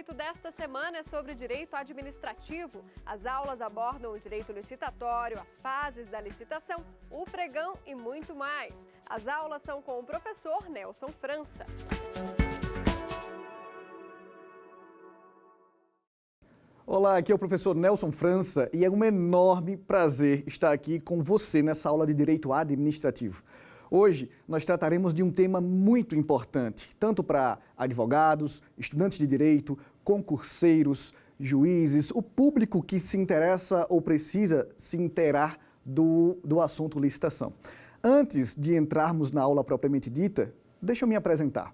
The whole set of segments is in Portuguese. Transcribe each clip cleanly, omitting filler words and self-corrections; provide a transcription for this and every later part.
Direito desta semana é sobre direito administrativo. As aulas abordam o direito licitatório, as fases da licitação, o pregão e muito mais. As aulas são com o professor Nelson França. Olá, aqui é o professor Nelson França e é um enorme prazer estar aqui com você nessa aula de Direito Administrativo. Hoje nós trataremos de um tema muito importante, tanto para advogados, estudantes de direito, concurseiros, juízes, o público que se interessa ou precisa se inteirar do assunto licitação. Antes de entrarmos na aula propriamente dita, deixa eu me apresentar.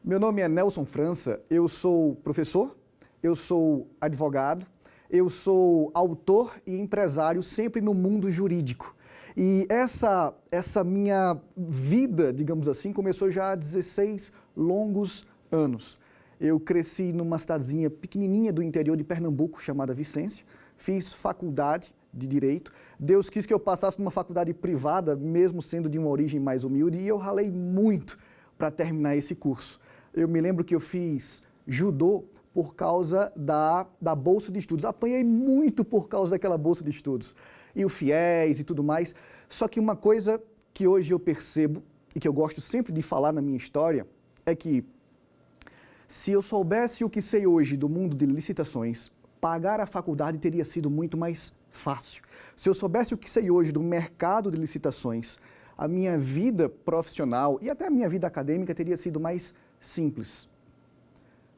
Meu nome é Nelson França, eu sou professor, eu sou advogado, eu sou autor e empresário sempre no mundo jurídico. E essa minha vida, digamos assim, começou já há 16 longos anos. Eu cresci numa cidadezinha pequenininha do interior de Pernambuco, chamada Vicência, fiz faculdade de Direito. Deus quis que eu passasse numa faculdade privada, mesmo sendo de uma origem mais humilde, e eu ralei muito para terminar esse curso. Eu me lembro que eu fiz judô por causa da bolsa de estudos. Apanhei muito por causa daquela bolsa de estudos. E o FIES e tudo mais. Só que uma coisa que hoje eu percebo, e que eu gosto sempre de falar na minha história, é que se eu soubesse o que sei hoje do mundo de licitações, pagar a faculdade teria sido muito mais fácil. Se eu soubesse o que sei hoje do mercado de licitações, a minha vida profissional e até a minha vida acadêmica teria sido mais simples.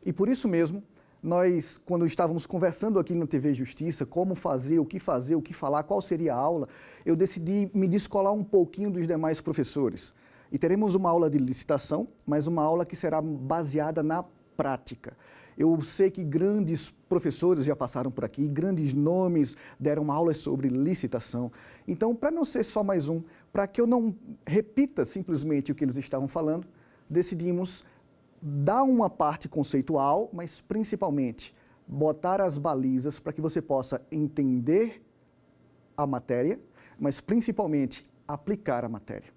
E por isso mesmo, nós, quando estávamos conversando aqui na TV Justiça, como fazer, o que falar, qual seria a aula, eu decidi me descolar um pouquinho dos demais professores. E teremos uma aula de licitação, mas uma aula que será baseada na prática. Eu sei que grandes professores já passaram por aqui, grandes nomes deram aulas sobre licitação. Então, para não ser só mais um, para que eu não repita simplesmente o que eles estavam falando, decidimos dar uma parte conceitual, mas principalmente botar as balizas para que você possa entender a matéria, mas principalmente aplicar a matéria.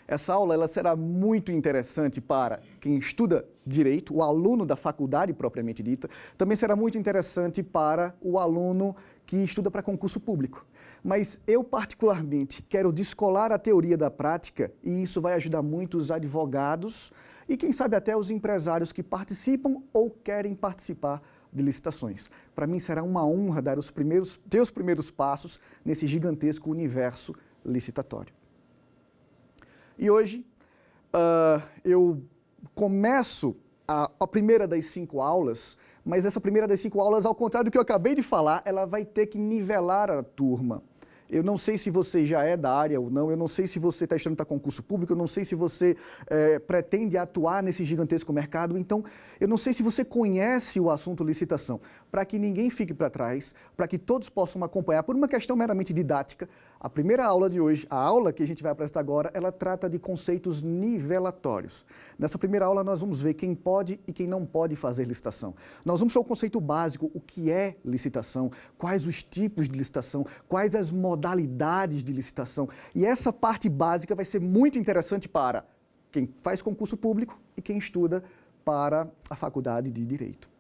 Essa aula ela será muito interessante para quem estuda direito, o aluno da faculdade propriamente dita, também será muito interessante para o aluno que estuda para concurso público. Mas eu particularmente quero descolar a teoria da prática e isso vai ajudar muito os advogados e quem sabe até os empresários que participam ou querem participar de licitações. Para mim será uma honra dar os primeiros passos nesse gigantesco universo licitatório. E hoje eu começo a primeira das 5 aulas, mas essa primeira das 5 aulas, ao contrário do que eu acabei de falar, ela vai ter que nivelar a turma. Eu não sei se você já é da área ou não, eu não sei se você está estudando para concurso público, eu não sei se você pretende atuar nesse gigantesco mercado, então eu não sei se você conhece o assunto licitação. Para que ninguém fique para trás, para que todos possam acompanhar, por uma questão meramente didática, a primeira aula de hoje, a aula que a gente vai apresentar agora, ela trata de conceitos nivelatórios. Nessa primeira aula nós vamos ver quem pode e quem não pode fazer licitação. Nós vamos ver o conceito básico, o que é licitação, quais os tipos de licitação, quais as modalidades de licitação. E essa parte básica vai ser muito interessante para quem faz concurso público e quem estuda para a faculdade de Direito.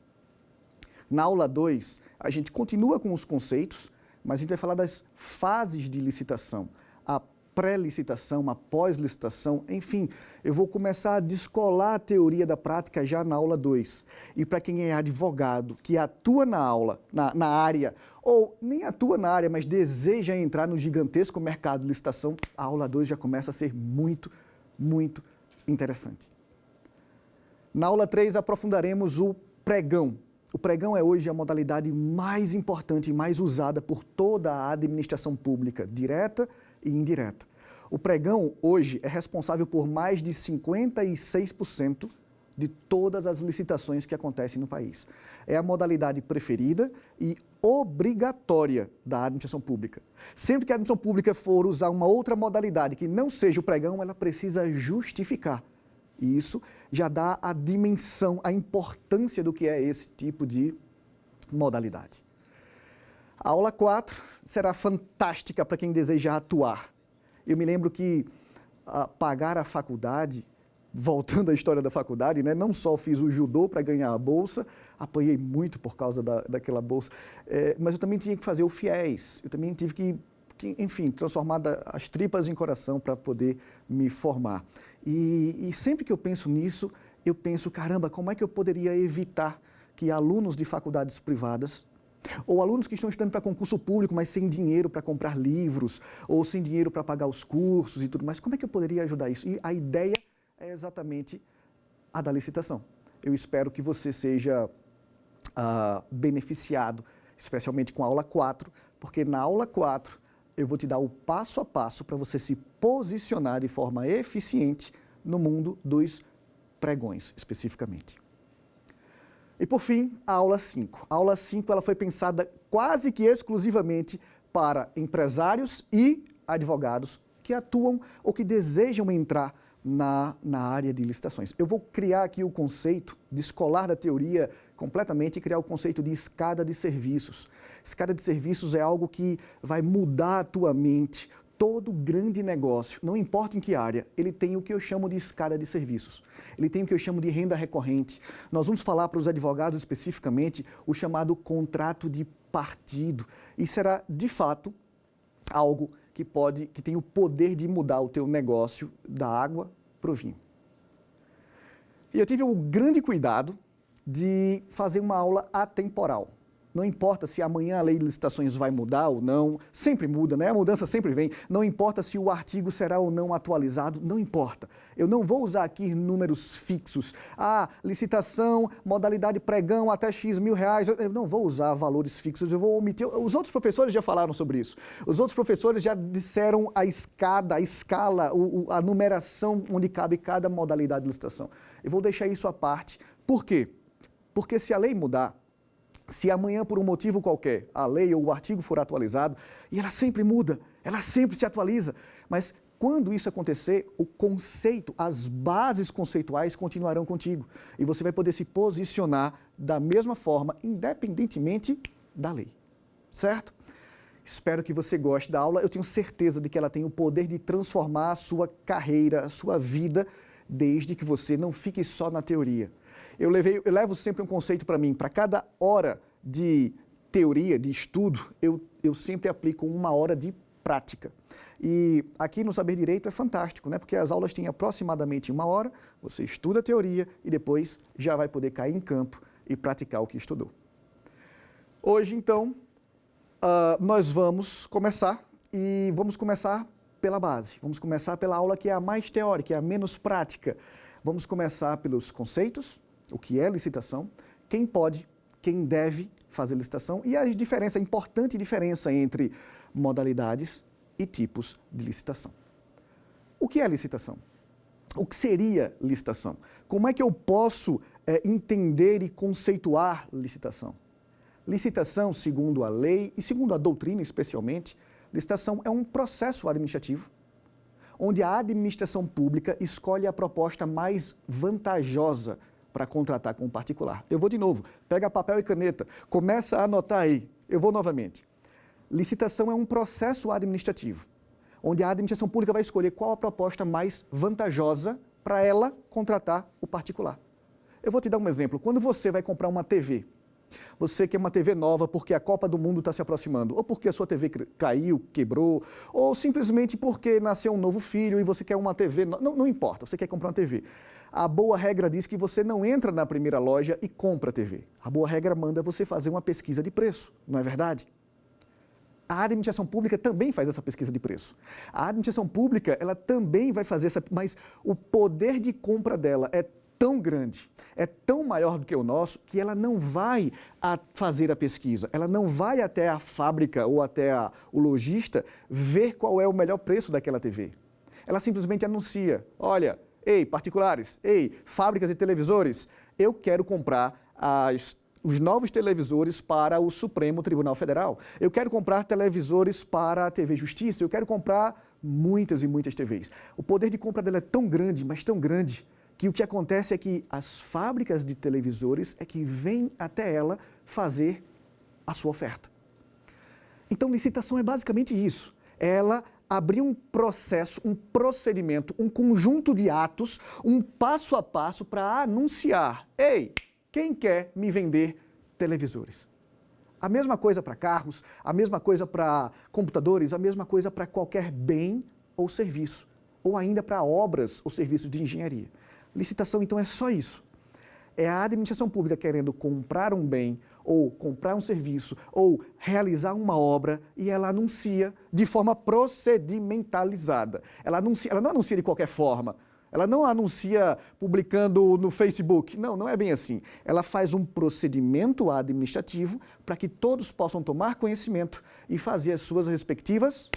Na aula 2, a gente continua com os conceitos, mas a gente vai falar das fases de licitação, a pré-licitação, a pós-licitação, enfim, eu vou começar a descolar a teoria da prática já na aula 2. E para quem é advogado, que atua na área, ou nem atua na área, mas deseja entrar no gigantesco mercado de licitação, a aula 2 já começa a ser muito, muito interessante. Na aula 3 aprofundaremos o pregão. O pregão é hoje a modalidade mais importante e mais usada por toda a administração pública, direta e indireta. O pregão hoje é responsável por mais de 56% de todas as licitações que acontecem no país. É a modalidade preferida e obrigatória da administração pública. Sempre que a administração pública for usar uma outra modalidade que não seja o pregão, ela precisa justificar. E isso já dá a dimensão, a importância do que é esse tipo de modalidade. A aula 4 será fantástica para quem deseja atuar. Eu me lembro que pagar a faculdade voltando à história da faculdade, né? Não só fiz o judô para ganhar a bolsa, apanhei muito por causa daquela bolsa, mas eu também tinha que fazer o FIES, eu também tive que enfim, transformar as tripas em coração para poder me formar. E sempre que eu penso nisso, eu penso, caramba, como é que eu poderia evitar que alunos de faculdades privadas, ou alunos que estão estudando para concurso público, mas sem dinheiro para comprar livros, ou sem dinheiro para pagar os cursos e tudo mais, como é que eu poderia ajudar isso? E a ideia é exatamente a da licitação. Eu espero que você seja beneficiado, especialmente com a aula 4, porque na aula 4 eu vou te dar o passo a passo para você se posicionar de forma eficiente no mundo dos pregões, especificamente. E por fim, a aula 5. A aula 5 ela foi pensada quase que exclusivamente para empresários e advogados que atuam ou que desejam entrar na área de licitações. Eu vou criar aqui o conceito, descolar da teoria completamente e criar o conceito de escada de serviços. Escada de serviços é algo que vai mudar a tua mente. Todo grande negócio, não importa em que área, ele tem o que eu chamo de escada de serviços. Ele tem o que eu chamo de renda recorrente. Nós vamos falar para os advogados especificamente o chamado contrato de partido. E será, de fato, algo que tem o poder de mudar o teu negócio da água para o vinho. E eu tive o grande cuidado de fazer uma aula atemporal. Não importa se amanhã a lei de licitações vai mudar ou não, sempre muda, né? A mudança sempre vem. Não importa se o artigo será ou não atualizado, não importa. Eu não vou usar aqui números fixos. Licitação, modalidade pregão até X mil reais. Eu não vou usar valores fixos, eu vou omitir. Os outros professores já falaram sobre isso. Os outros professores já disseram a escada, a escala, a numeração onde cabe cada modalidade de licitação. Eu vou deixar isso à parte. Por quê? Porque se a lei mudar, se amanhã, por um motivo qualquer, a lei ou o artigo for atualizado, e ela sempre muda, ela sempre se atualiza, mas quando isso acontecer, o conceito, as bases conceituais continuarão contigo. E você vai poder se posicionar da mesma forma, independentemente da lei. Certo? Espero que você goste da aula. Eu tenho certeza de que ela tem o poder de transformar a sua carreira, a sua vida, desde que você não fique só na teoria. Eu levo sempre um conceito para mim. Para cada hora de teoria, de estudo, eu sempre aplico 1 hora de prática. E aqui no Saber Direito é fantástico, né? Porque as aulas têm aproximadamente 1 hora, você estuda a teoria e depois já vai poder cair em campo e praticar o que estudou. Hoje, então, nós vamos começar e vamos começar pela base. Vamos começar pela aula que é a mais teórica, é a menos prática. Vamos começar pelos conceitos, o que é licitação, quem pode, quem deve fazer licitação e a importante diferença entre modalidades e tipos de licitação. O que é licitação? O que seria licitação? Como é que eu posso entender e conceituar licitação? Licitação, segundo a lei e segundo a doutrina especialmente, licitação é um processo administrativo onde a administração pública escolhe a proposta mais vantajosa para contratar com um particular. Eu vou de novo, pega papel e caneta, começa a anotar aí. Eu vou novamente. Licitação é um processo administrativo, onde a administração pública vai escolher qual a proposta mais vantajosa para ela contratar o particular. Eu vou te dar um exemplo. Quando você vai comprar uma TV, você quer uma TV nova porque a Copa do Mundo está se aproximando, ou porque a sua TV caiu, quebrou, ou simplesmente porque nasceu um novo filho e você quer uma TV, não importa, você quer comprar uma TV. A boa regra diz que você não entra na primeira loja e compra a TV. A boa regra manda você fazer uma pesquisa de preço, não é verdade? A administração pública também faz essa pesquisa de preço. A administração pública, ela também vai fazer essa, mas o poder de compra dela é tão grande, é tão maior do que o nosso, que ela não vai fazer a pesquisa, ela não vai até a fábrica ou até o lojista ver qual é o melhor preço daquela TV. Ela simplesmente anuncia, olha, ei, particulares, ei, fábricas de televisores, eu quero comprar os novos televisores para o Supremo Tribunal Federal. Eu quero comprar televisores para a TV Justiça, eu quero comprar muitas e muitas TVs. O poder de compra dela é tão grande, mas tão grande, que o que acontece é que as fábricas de televisores é que vêm até ela fazer a sua oferta. Então, licitação é basicamente isso. Ela abrir um processo, um procedimento, um conjunto de atos, um passo a passo para anunciar: ei, quem quer me vender televisores? A mesma coisa para carros, a mesma coisa para computadores, a mesma coisa para qualquer bem ou serviço, ou ainda para obras ou serviços de engenharia. Licitação, então, é só isso. É a administração pública querendo comprar um bem, ou comprar um serviço, ou realizar uma obra, e ela anuncia de forma procedimentalizada. Ela não anuncia de qualquer forma. Ela não anuncia publicando no Facebook. Não, não é bem assim. Ela faz um procedimento administrativo para que todos possam tomar conhecimento e fazer as suas respectivas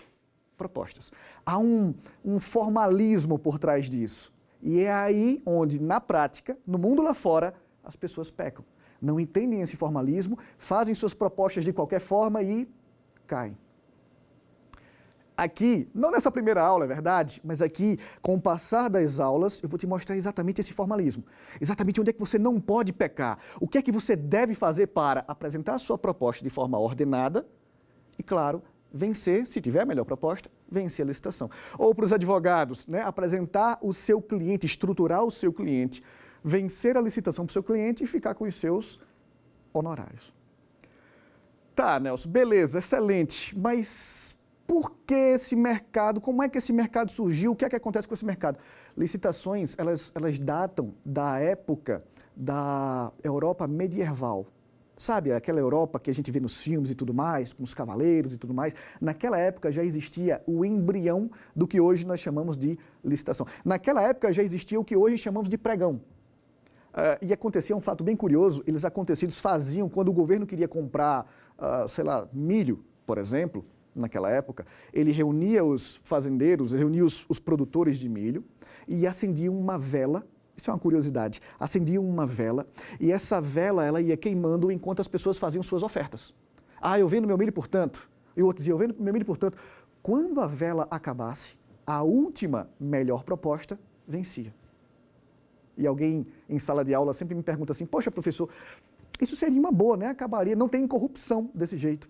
propostas. Há um formalismo por trás disso. E é aí onde, na prática, no mundo lá fora, as pessoas pecam. Não entendem esse formalismo, fazem suas propostas de qualquer forma e caem. Aqui, não nessa primeira aula, é verdade, mas aqui, com o passar das aulas, eu vou te mostrar exatamente esse formalismo. Exatamente onde é que você não pode pecar. O que é que você deve fazer para apresentar a sua proposta de forma ordenada e, claro, vencer, se tiver a melhor proposta, vencer a licitação. Ou para os advogados, né, apresentar o seu cliente, estruturar o seu cliente, vencer a licitação para o seu cliente e ficar com os seus honorários. Tá, Nelson, beleza, excelente, mas por que esse mercado? Como é que esse mercado surgiu? O que é que acontece com esse mercado? Licitações, elas datam da época da Europa medieval. Sabe, aquela Europa que a gente vê nos filmes e tudo mais, com os cavaleiros e tudo mais. Naquela época já existia o embrião do que hoje nós chamamos de licitação. Naquela época já existia o que hoje chamamos de pregão. E acontecia um fato bem curioso, eles faziam quando o governo queria comprar, sei lá, milho, por exemplo, naquela época, ele reunia os fazendeiros, reunia os produtores de milho e acendiam uma vela. Isso é uma curiosidade. Acendiam uma vela e essa vela ela ia queimando enquanto as pessoas faziam suas ofertas. Ah, eu vendo meu milho por tanto. E o outro dizia, eu vendo meu milho por tanto. Quando a vela acabasse, a última melhor proposta vencia. E alguém em sala de aula sempre me pergunta assim, poxa, professor, isso seria uma boa, né? Acabaria, não tem corrupção desse jeito.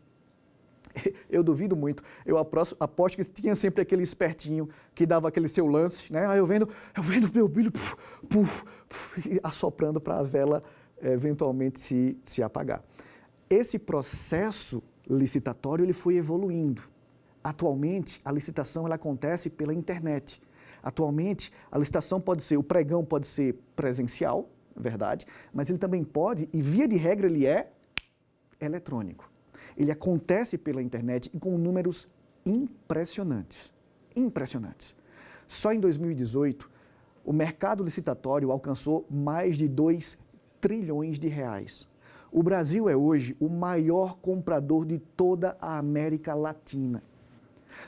Eu duvido muito. Eu aposto que tinha sempre aquele espertinho que dava aquele seu lance, né? Ah, eu vendo meu milho, assoprando para a vela eventualmente se apagar. Esse processo licitatório ele foi evoluindo. Atualmente, a licitação ela acontece pela internet. Atualmente, a licitação o pregão pode ser presencial, verdade, mas ele também pode, e via de regra ele é eletrônico. Ele acontece pela internet e com números impressionantes. Impressionantes. Só em 2018, o mercado licitatório alcançou mais de 2 trilhões de reais. O Brasil é hoje o maior comprador de toda a América Latina.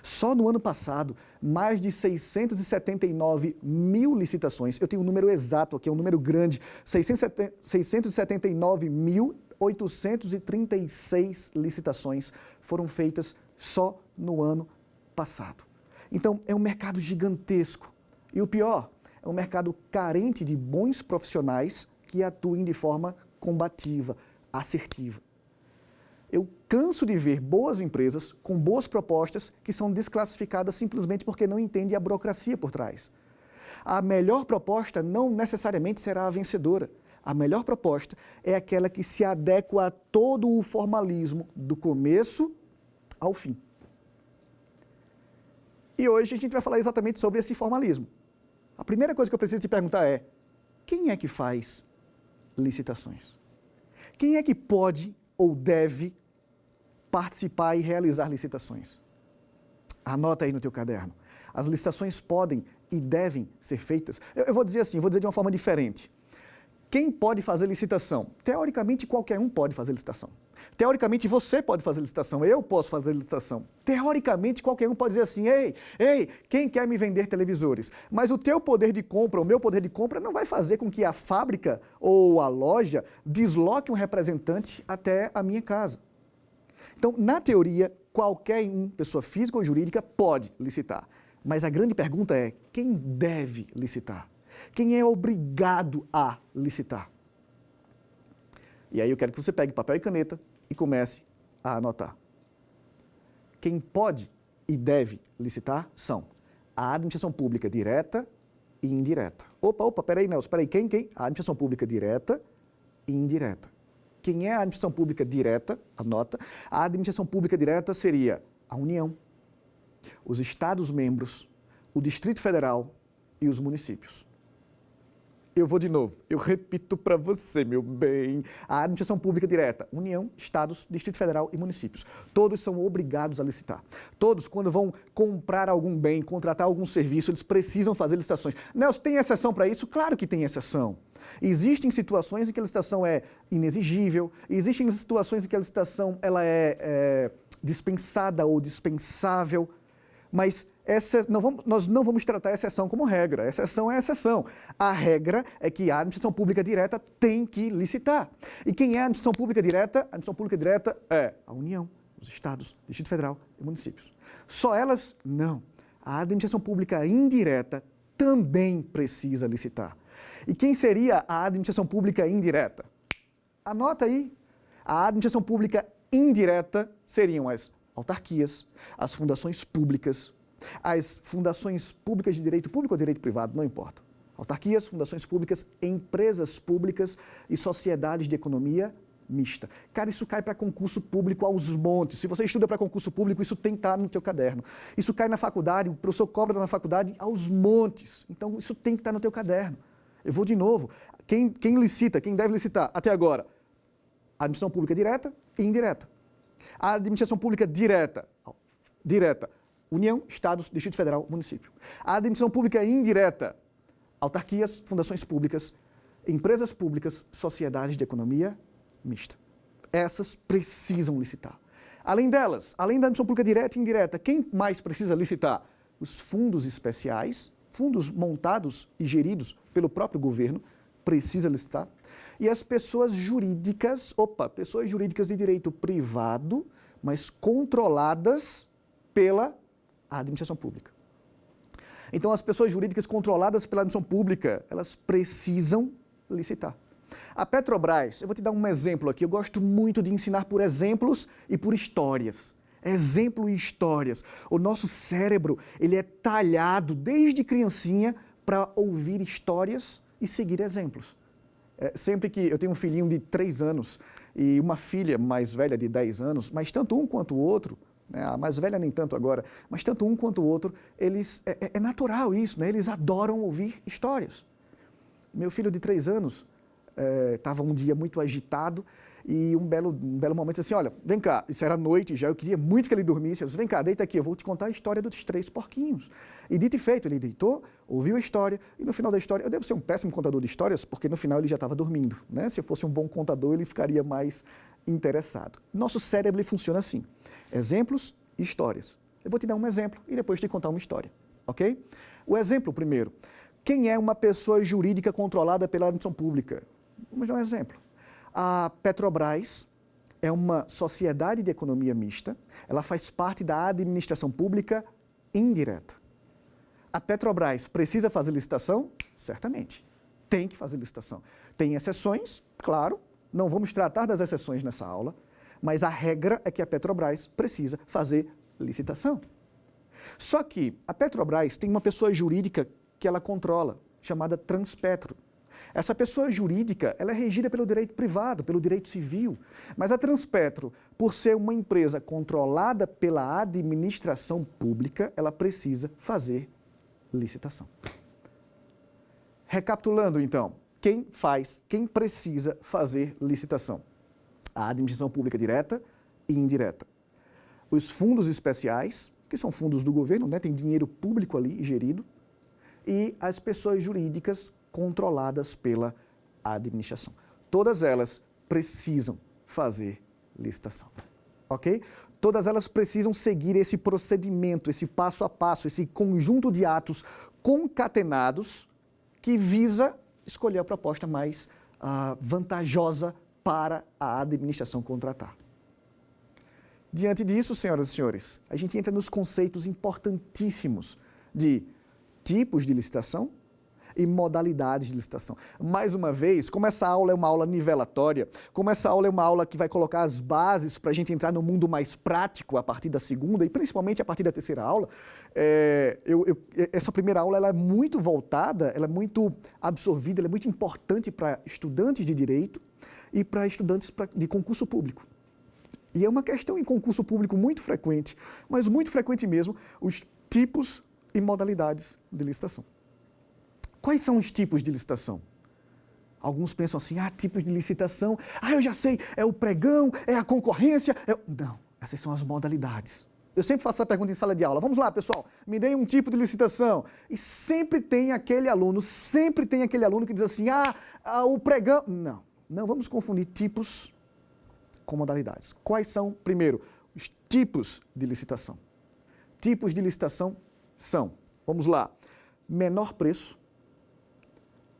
Só no ano passado, mais de 679 mil licitações, eu tenho um número exato aqui, é um número grande, 679.836 licitações foram feitas só no ano passado. Então, é um mercado gigantesco. E o pior, é um mercado carente de bons profissionais que atuem de forma combativa, assertiva. Eu canso de ver boas empresas com boas propostas que são desclassificadas simplesmente porque não entendem a burocracia por trás. A melhor proposta não necessariamente será a vencedora. A melhor proposta é aquela que se adequa a todo o formalismo do começo ao fim. E hoje a gente vai falar exatamente sobre esse formalismo. A primeira coisa que eu preciso te perguntar é: quem é que faz licitações? Quem é que pode ou deve participar e realizar licitações? Anota aí no teu caderno. As licitações podem e devem ser feitas. Eu vou dizer assim, vou dizer de uma forma diferente. Quem pode fazer licitação? Teoricamente, qualquer um pode fazer licitação. Teoricamente, você pode fazer licitação, eu posso fazer licitação. Teoricamente, qualquer um pode dizer assim, ei, quem quer me vender televisores? Mas o teu poder de compra, o meu poder de compra, não vai fazer com que a fábrica ou a loja desloque um representante até a minha casa. Então, na teoria, qualquer um, pessoa física ou jurídica, pode licitar. Mas a grande pergunta é, quem deve licitar? Quem é obrigado a licitar? E aí eu quero que você pegue papel e caneta e comece a anotar. Quem pode e deve licitar são a administração pública direta e indireta. Peraí, Nelson, quem? A administração pública direta e indireta. Quem é a administração pública direta? Anota. A administração pública direta seria a União, os Estados-membros, o Distrito Federal e os municípios. Eu vou de novo, eu repito para você, meu bem. A administração pública direta, União, Estados, Distrito Federal e municípios. Todos são obrigados a licitar. Todos, quando vão comprar algum bem, contratar algum serviço, eles precisam fazer licitações. Nelson, tem exceção para isso? Claro que tem exceção. Existem situações em que a licitação é inexigível, existem situações em que a licitação ela é dispensada ou dispensável, mas nós não vamos tratar a exceção como regra. A exceção é a exceção. A regra é que a administração pública direta tem que licitar. E quem é a administração pública direta? A administração pública direta é a União, os Estados, Distrito Federal e municípios. Só elas? Não. A administração pública indireta também precisa licitar. E quem seria a administração pública indireta? Anota aí. A administração pública indireta seriam as autarquias, as fundações públicas, as fundações públicas de direito público ou direito privado, não importa. Autarquias, fundações públicas, empresas públicas e sociedades de economia mista. Cara, isso cai para concurso público aos montes. Se você estuda para concurso público, isso tem que estar no teu caderno. Isso cai na faculdade, o professor cobra na faculdade aos montes. Então, isso tem que estar no teu caderno. Eu vou de novo. Quem licita, quem deve licitar até agora? A administração pública direta e indireta. A administração pública direta, União, Estados, Distrito Federal, município. A administração pública indireta, autarquias, fundações públicas, empresas públicas, sociedades de economia mista. Essas precisam licitar. Além delas, além da administração pública direta e indireta, quem mais precisa licitar? Os fundos especiais, fundos montados e geridos pelo próprio governo, precisa licitar. E as pessoas jurídicas de direito privado, mas controladas pela administração pública. Então, as pessoas jurídicas controladas pela administração pública, elas precisam licitar. A Petrobras, eu vou te dar um exemplo aqui, eu gosto muito de ensinar por exemplos e por histórias. Exemplo e histórias. O nosso cérebro, ele é talhado desde criancinha para ouvir histórias e seguir exemplos. Sempre que eu tenho um filhinho de 3 anos e uma filha mais velha de 10 anos, mas tanto um quanto o outro, né, a mais velha nem tanto agora, mas tanto um quanto o outro, é natural isso, né, eles adoram ouvir histórias. Meu filho de 3 anos estava um dia muito agitado e um belo momento assim, olha, vem cá, isso era noite já, eu queria muito que ele dormisse, eu disse, vem cá, deita aqui, eu vou te contar a história dos 3 porquinhos. E dito e feito, ele deitou, ouviu a história, e no final da história, eu devo ser um péssimo contador de histórias, porque no final ele já estava dormindo, né? Se eu fosse um bom contador, ele ficaria mais interessado. Nosso cérebro ele funciona assim, exemplos e histórias. Eu vou te dar um exemplo e depois te contar uma história, ok? O exemplo primeiro, quem é uma pessoa jurídica controlada pela administração pública? Vamos dar um exemplo. A Petrobras é uma sociedade de economia mista, ela faz parte da administração pública indireta. A Petrobras precisa fazer licitação? Certamente. Tem que fazer licitação. Tem exceções? Claro. Não vamos tratar das exceções nessa aula, mas a regra é que a Petrobras precisa fazer licitação. Só que a Petrobras tem uma pessoa jurídica que ela controla, chamada Transpetro. Essa pessoa jurídica, ela é regida pelo direito privado, pelo direito civil, mas a Transpetro, por ser uma empresa controlada pela administração pública, ela precisa fazer licitação. Recapitulando então, quem precisa fazer licitação? A administração pública direta e indireta. Os fundos especiais, que são fundos do governo, né, tem dinheiro público ali gerido, e as pessoas jurídicas controladas pela administração. Todas elas precisam fazer licitação, ok? Todas elas precisam seguir esse procedimento, esse passo a passo, esse conjunto de atos concatenados que visa escolher a proposta mais vantajosa para a administração contratar. Diante disso, senhoras e senhores, a gente entra nos conceitos importantíssimos de tipos de licitação e modalidades de licitação. Mais uma vez, como essa aula é uma aula nivelatória, como essa aula é uma aula que vai colocar as bases para a gente entrar no mundo mais prático a partir da segunda e principalmente a partir da terceira aula, essa primeira aula ela é muito voltada, ela é muito absorvida, ela é muito importante para estudantes de direito e para estudantes de concurso público. E é uma questão em concurso público muito frequente, mas muito frequente mesmo, os tipos e modalidades de licitação. Quais são os tipos de licitação? Alguns pensam assim, tipos de licitação, eu já sei, é o pregão, é a concorrência. Não, essas são as modalidades. Eu sempre faço essa pergunta em sala de aula. Vamos lá, pessoal, me deem um tipo de licitação. E sempre tem aquele aluno que diz assim, o pregão... Não vamos confundir tipos com modalidades. Quais são, primeiro, os tipos de licitação? Tipos de licitação são, vamos lá, menor preço,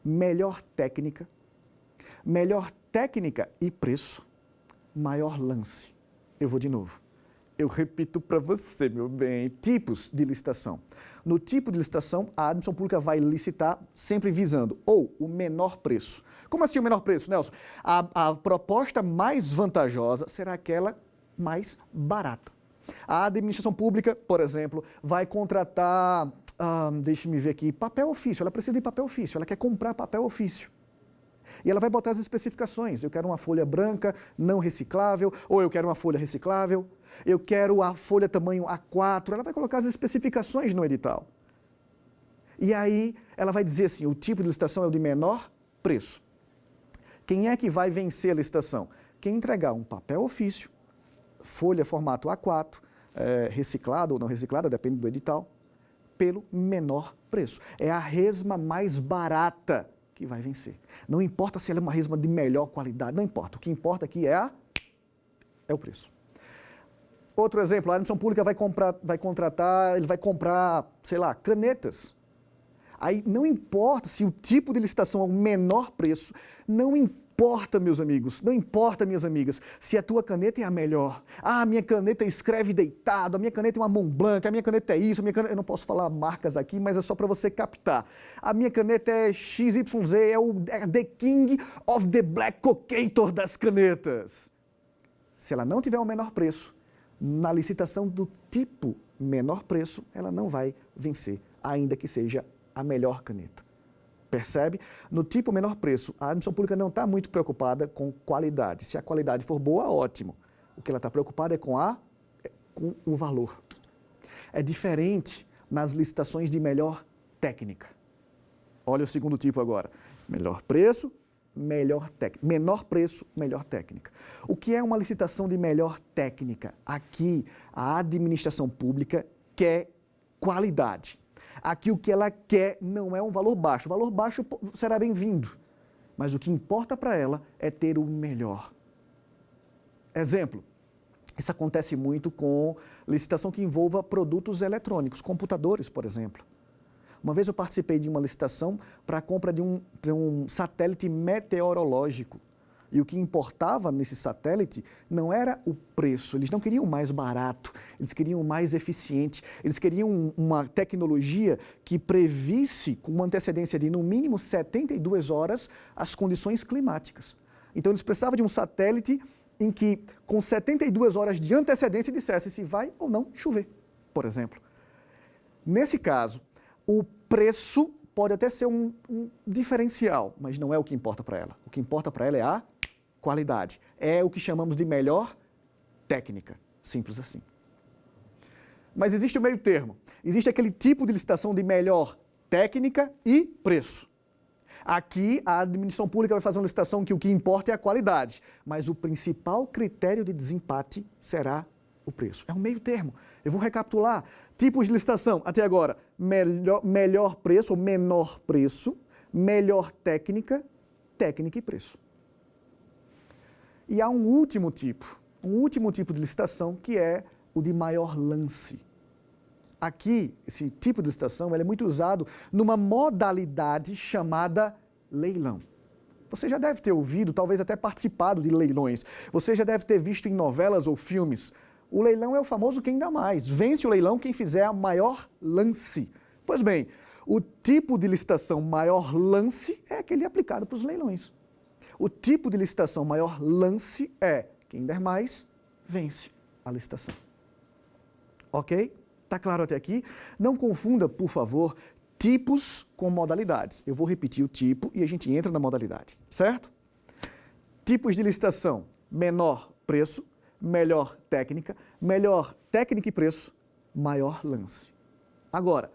melhor técnica e preço, maior lance. Eu vou de novo. Eu repito para você, meu bem, tipos de licitação. No tipo de licitação, a administração pública vai licitar sempre visando ou o menor preço. Como assim o menor preço, Nelson? A proposta mais vantajosa será aquela mais barata. A administração pública, por exemplo, vai contratar, deixe-me ver aqui, papel ofício. Ela precisa de papel ofício, ela quer comprar papel ofício. E ela vai botar as especificações. Eu quero uma folha branca, não reciclável, ou eu quero uma folha reciclável, eu quero a folha tamanho A4. Ela vai colocar as especificações no edital. E aí ela vai dizer assim, o tipo de licitação é o de menor preço. Quem é que vai vencer a licitação? Quem entregar um papel ofício, folha formato A4, reciclada ou não reciclada, depende do edital, pelo menor preço. É a resma mais barata que vai vencer. Não importa se ela é uma resma de melhor qualidade, não importa. O que importa aqui é o preço. Outro exemplo, a administração pública ele vai comprar, sei lá, canetas. Aí não importa se o tipo de licitação é o menor preço, não importa, meus amigos, não importa, minhas amigas, se a tua caneta é a melhor. A minha caneta escreve deitado, a minha caneta é uma Montblanc, a minha caneta é isso, eu não posso falar marcas aqui, mas é só para você captar. A minha caneta é XYZ, é the king of the black cocator das canetas. Se ela não tiver o menor preço, na licitação do tipo menor preço, ela não vai vencer, ainda que seja a melhor caneta. Percebe? No tipo menor preço, a administração pública não está muito preocupada com qualidade. Se a qualidade for boa, ótimo. O que ela está preocupada é com o valor. É diferente nas licitações de melhor técnica. Olha o segundo tipo agora. Melhor preço, melhor técnica. Menor preço, melhor técnica. O que é uma licitação de melhor técnica? Aqui, a administração pública quer qualidade. Aqui o que ela quer não é um valor baixo. O valor baixo será bem-vindo, mas o que importa para ela é ter o melhor. Exemplo, isso acontece muito com licitação que envolva produtos eletrônicos, computadores, por exemplo. Uma vez eu participei de uma licitação para a compra de um satélite meteorológico. E o que importava nesse satélite não era o preço, eles não queriam o mais barato, eles queriam o mais eficiente, eles queriam uma tecnologia que previsse com uma antecedência de no mínimo 72 horas as condições climáticas. Então eles precisavam de um satélite em que com 72 horas de antecedência dissesse se vai ou não chover, por exemplo. Nesse caso, o preço pode até ser um diferencial, mas não é o que importa para ela. O que importa para ela é a qualidade. É o que chamamos de melhor técnica. Simples assim. Mas existe o meio termo. Existe aquele tipo de licitação de melhor técnica e preço. Aqui, a administração pública vai fazer uma licitação que o que importa é a qualidade, mas o principal critério de desempate será o preço. É um meio termo. Eu vou recapitular. Tipos de licitação, até agora, melhor preço ou menor preço, melhor técnica, técnica e preço. E há um último tipo de licitação, que é o de maior lance. Aqui, esse tipo de licitação ele é muito usado numa modalidade chamada leilão. Você já deve ter ouvido, talvez até participado de leilões. Você já deve ter visto em novelas ou filmes. O leilão é o famoso quem dá mais. Vence o leilão quem fizer a maior lance. Pois bem, O tipo de licitação maior lance é aquele aplicado para os leilões. O tipo de licitação maior lance é quem der mais, vence a licitação. Ok? Está claro até aqui? Não confunda, por favor, tipos com modalidades. Eu vou repetir o tipo e a gente entra na modalidade, certo? Tipos de licitação: menor preço, melhor técnica e preço, maior lance. Agora,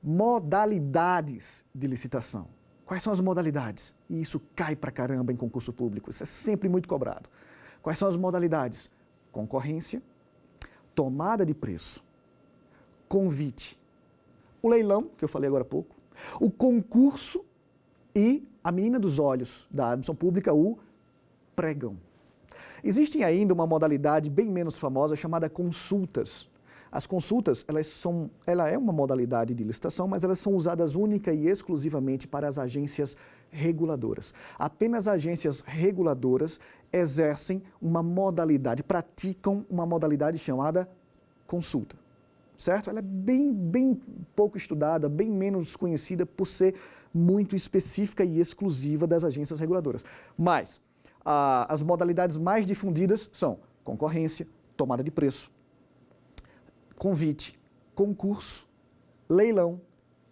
modalidades de licitação. Quais são as modalidades? E isso cai pra caramba em concurso público, isso é sempre muito cobrado. Quais são as modalidades? Concorrência, tomada de preço, convite, o leilão, que eu falei agora há pouco, o concurso e a menina dos olhos da administração pública, o pregão. Existe ainda uma modalidade bem menos famosa chamada consultas. As consultas, ela é uma modalidade de licitação, mas elas são usadas única e exclusivamente para as agências reguladoras. Apenas agências reguladoras exercem uma modalidade, praticam uma modalidade chamada consulta, certo? Ela é bem pouco estudada, bem menos conhecida por ser muito específica e exclusiva das agências reguladoras. Mas as modalidades mais difundidas são concorrência, tomada de preço, convite, concurso, leilão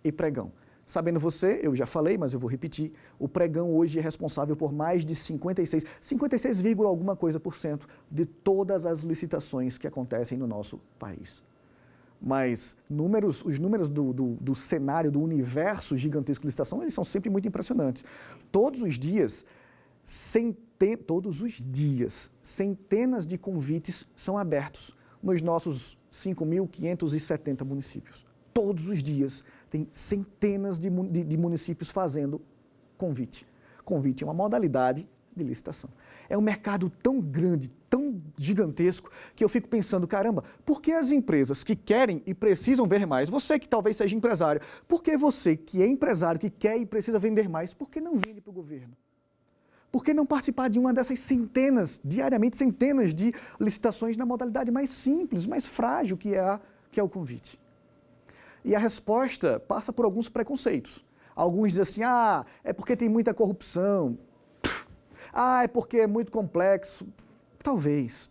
e pregão. Sabendo você, eu já falei, mas eu vou repetir, o pregão hoje é responsável por mais de 56 alguma coisa por cento de todas as licitações que acontecem no nosso país. Mas os números do cenário, do universo gigantesco de licitação, eles são sempre muito impressionantes. Todos os dias, centenas de convites são abertos nos nossos 5.570 municípios. Todos os dias tem centenas de municípios fazendo convite. Convite é uma modalidade de licitação. É um mercado tão grande, tão gigantesco, que eu fico pensando, caramba, por que as empresas que querem e precisam ver mais, você que talvez seja empresário, por que você que é empresário, que quer e precisa vender mais, por que não vende para o governo? Por que não participar de uma dessas diariamente centenas de licitações na modalidade mais simples, mais frágil que é o convite? E a resposta passa por alguns preconceitos. Alguns dizem assim, é porque tem muita corrupção, é porque é muito complexo. Talvez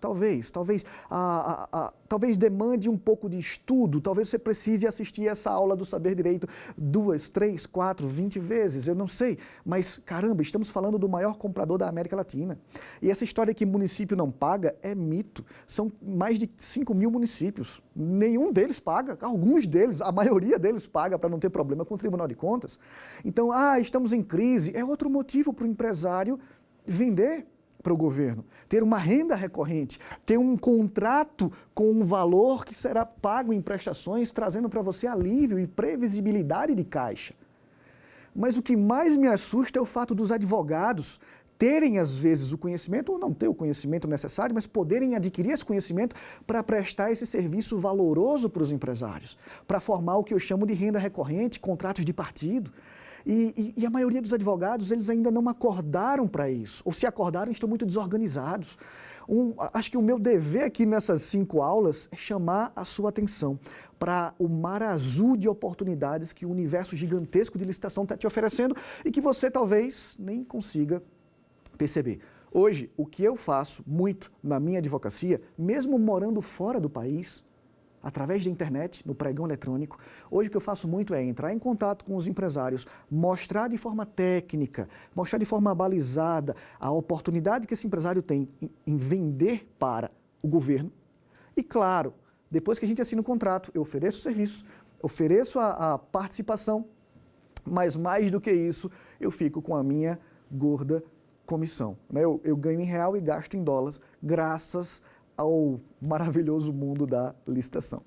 demande um pouco de estudo, talvez você precise assistir essa aula do Saber Direito 2, 3, 4, 20 vezes, eu não sei, mas caramba, estamos falando do maior comprador da América Latina. E essa história que município não paga é mito, são mais de 5.000 municípios, nenhum deles paga, alguns deles, a maioria deles paga para não ter problema com o Tribunal de Contas. Então, estamos em crise, é outro motivo para o empresário vender para o governo, ter uma renda recorrente, ter um contrato com um valor que será pago em prestações, trazendo para você alívio e previsibilidade de caixa. Mas o que mais me assusta é o fato dos advogados terem, às vezes, o conhecimento, ou não ter o conhecimento necessário, mas poderem adquirir esse conhecimento para prestar esse serviço valoroso para os empresários, para formar o que eu chamo de renda recorrente, contratos de partido. E a maioria dos advogados, eles ainda não acordaram para isso, ou se acordaram, estão muito desorganizados. Acho que o meu dever aqui nessas 5 aulas é chamar a sua atenção para o mar azul de oportunidades que o universo gigantesco de licitação está te oferecendo e que você talvez nem consiga perceber. Hoje, o que eu faço muito na minha advocacia, mesmo morando fora do país, através da internet, no pregão eletrônico, hoje o que eu faço muito é entrar em contato com os empresários, mostrar de forma técnica, mostrar de forma balizada a oportunidade que esse empresário tem em vender para o governo. E claro, depois que a gente assina o contrato, eu ofereço o serviço, ofereço a participação, mas mais do que isso, eu fico com a minha gorda comissão. Eu ganho em real e gasto em dólares, graças ao maravilhoso mundo da licitação.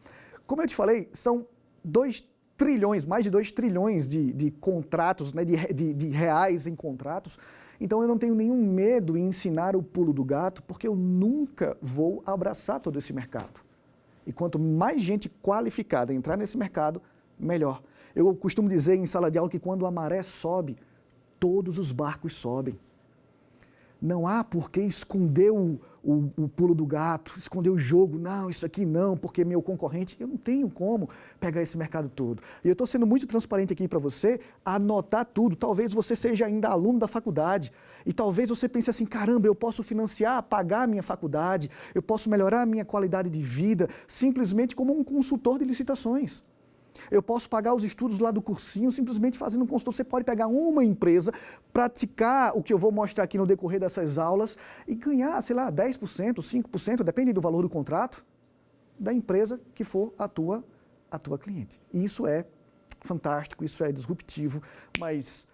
Como eu te falei, são 2 trilhões, mais de 2 trilhões de contratos, de reais em contratos. Então eu não tenho nenhum medo em ensinar o pulo do gato, porque eu nunca vou abraçar todo esse mercado. E quanto mais gente qualificada entrar nesse mercado, melhor. Eu costumo dizer em sala de aula que quando a maré sobe, todos os barcos sobem. Não há por que esconder o pulo do gato, esconder o jogo, não, isso aqui não, porque meu concorrente, eu não tenho como pegar esse mercado todo. E eu estou sendo muito transparente aqui para você, anotar tudo. Talvez você seja ainda aluno da faculdade e talvez você pense assim, caramba, eu posso financiar, pagar a minha faculdade, eu posso melhorar a minha qualidade de vida simplesmente como um consultor de licitações. Eu posso pagar os estudos lá do cursinho simplesmente fazendo um consultor. Você pode pegar uma empresa, praticar o que eu vou mostrar aqui no decorrer dessas aulas e ganhar, sei lá, 10%, 5%, depende do valor do contrato, da empresa que for a tua cliente. E isso é fantástico, isso é disruptivo, mas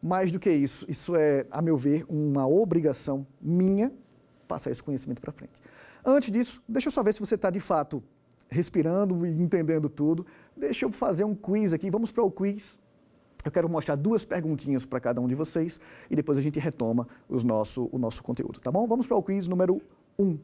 mais do que isso é, a meu ver, uma obrigação minha passar esse conhecimento para frente. Antes disso, deixa eu só ver se você está de fato respirando e entendendo tudo. Deixa eu fazer um quiz aqui. Vamos para o quiz. Eu quero mostrar 2 perguntinhas para cada um de vocês e depois a gente retoma o nosso conteúdo, tá bom? Vamos para o quiz número 1.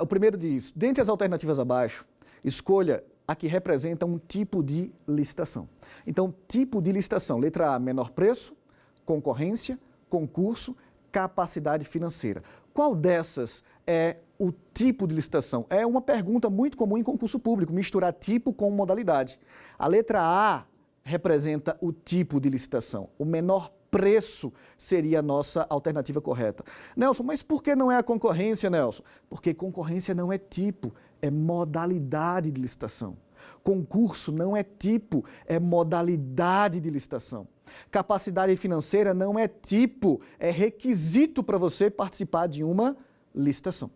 O primeiro diz, dentre as alternativas abaixo, escolha a que representa um tipo de licitação. Então, tipo de licitação, letra A, menor preço, concorrência, concurso, capacidade financeira. Qual dessas é o tipo de licitação? É uma pergunta muito comum em concurso público, misturar tipo com modalidade. A letra A representa o tipo de licitação. O menor preço seria a nossa alternativa correta. Nelson, mas por que não é a concorrência, Nelson? Porque concorrência não é tipo, é modalidade de licitação. Concurso não é tipo, é modalidade de licitação. Capacidade financeira não é tipo, é requisito para você participar de uma licitação.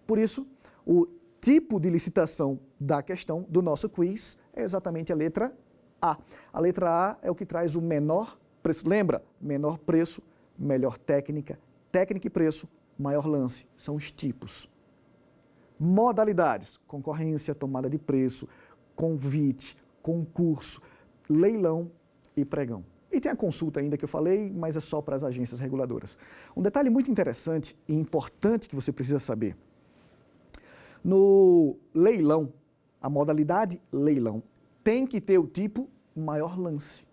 Por isso, o tipo de licitação da questão do nosso quiz é exatamente a letra A. A letra A é o que traz o menor preço. Lembra? Menor preço, melhor técnica, técnica e preço, maior lance. São os tipos. Modalidades, concorrência, tomada de preço, convite, concurso, leilão e pregão. E tem a consulta ainda que eu falei, mas é só para as agências reguladoras. Um detalhe muito interessante e importante que você precisa saber. No leilão, a modalidade leilão tem que ter o tipo maior lance.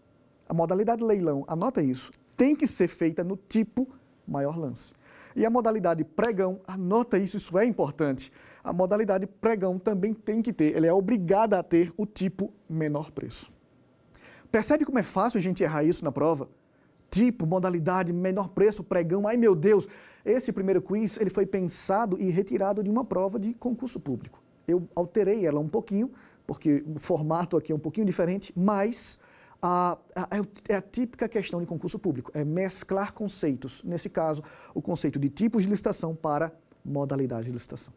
A modalidade leilão, anota isso, tem que ser feita no tipo maior lance. E a modalidade pregão, anota isso, isso é importante. A modalidade pregão também tem que ter, ela é obrigada a ter o tipo menor preço. Percebe como é fácil a gente errar isso na prova? Tipo, modalidade, menor preço, pregão, ai meu Deus! Esse primeiro quiz ele foi pensado e retirado de uma prova de concurso público. Eu alterei ela um pouquinho, porque o formato aqui é um pouquinho diferente, mas é a típica questão de concurso público, é mesclar conceitos. Nesse caso, o conceito de tipos de licitação para modalidade de licitação.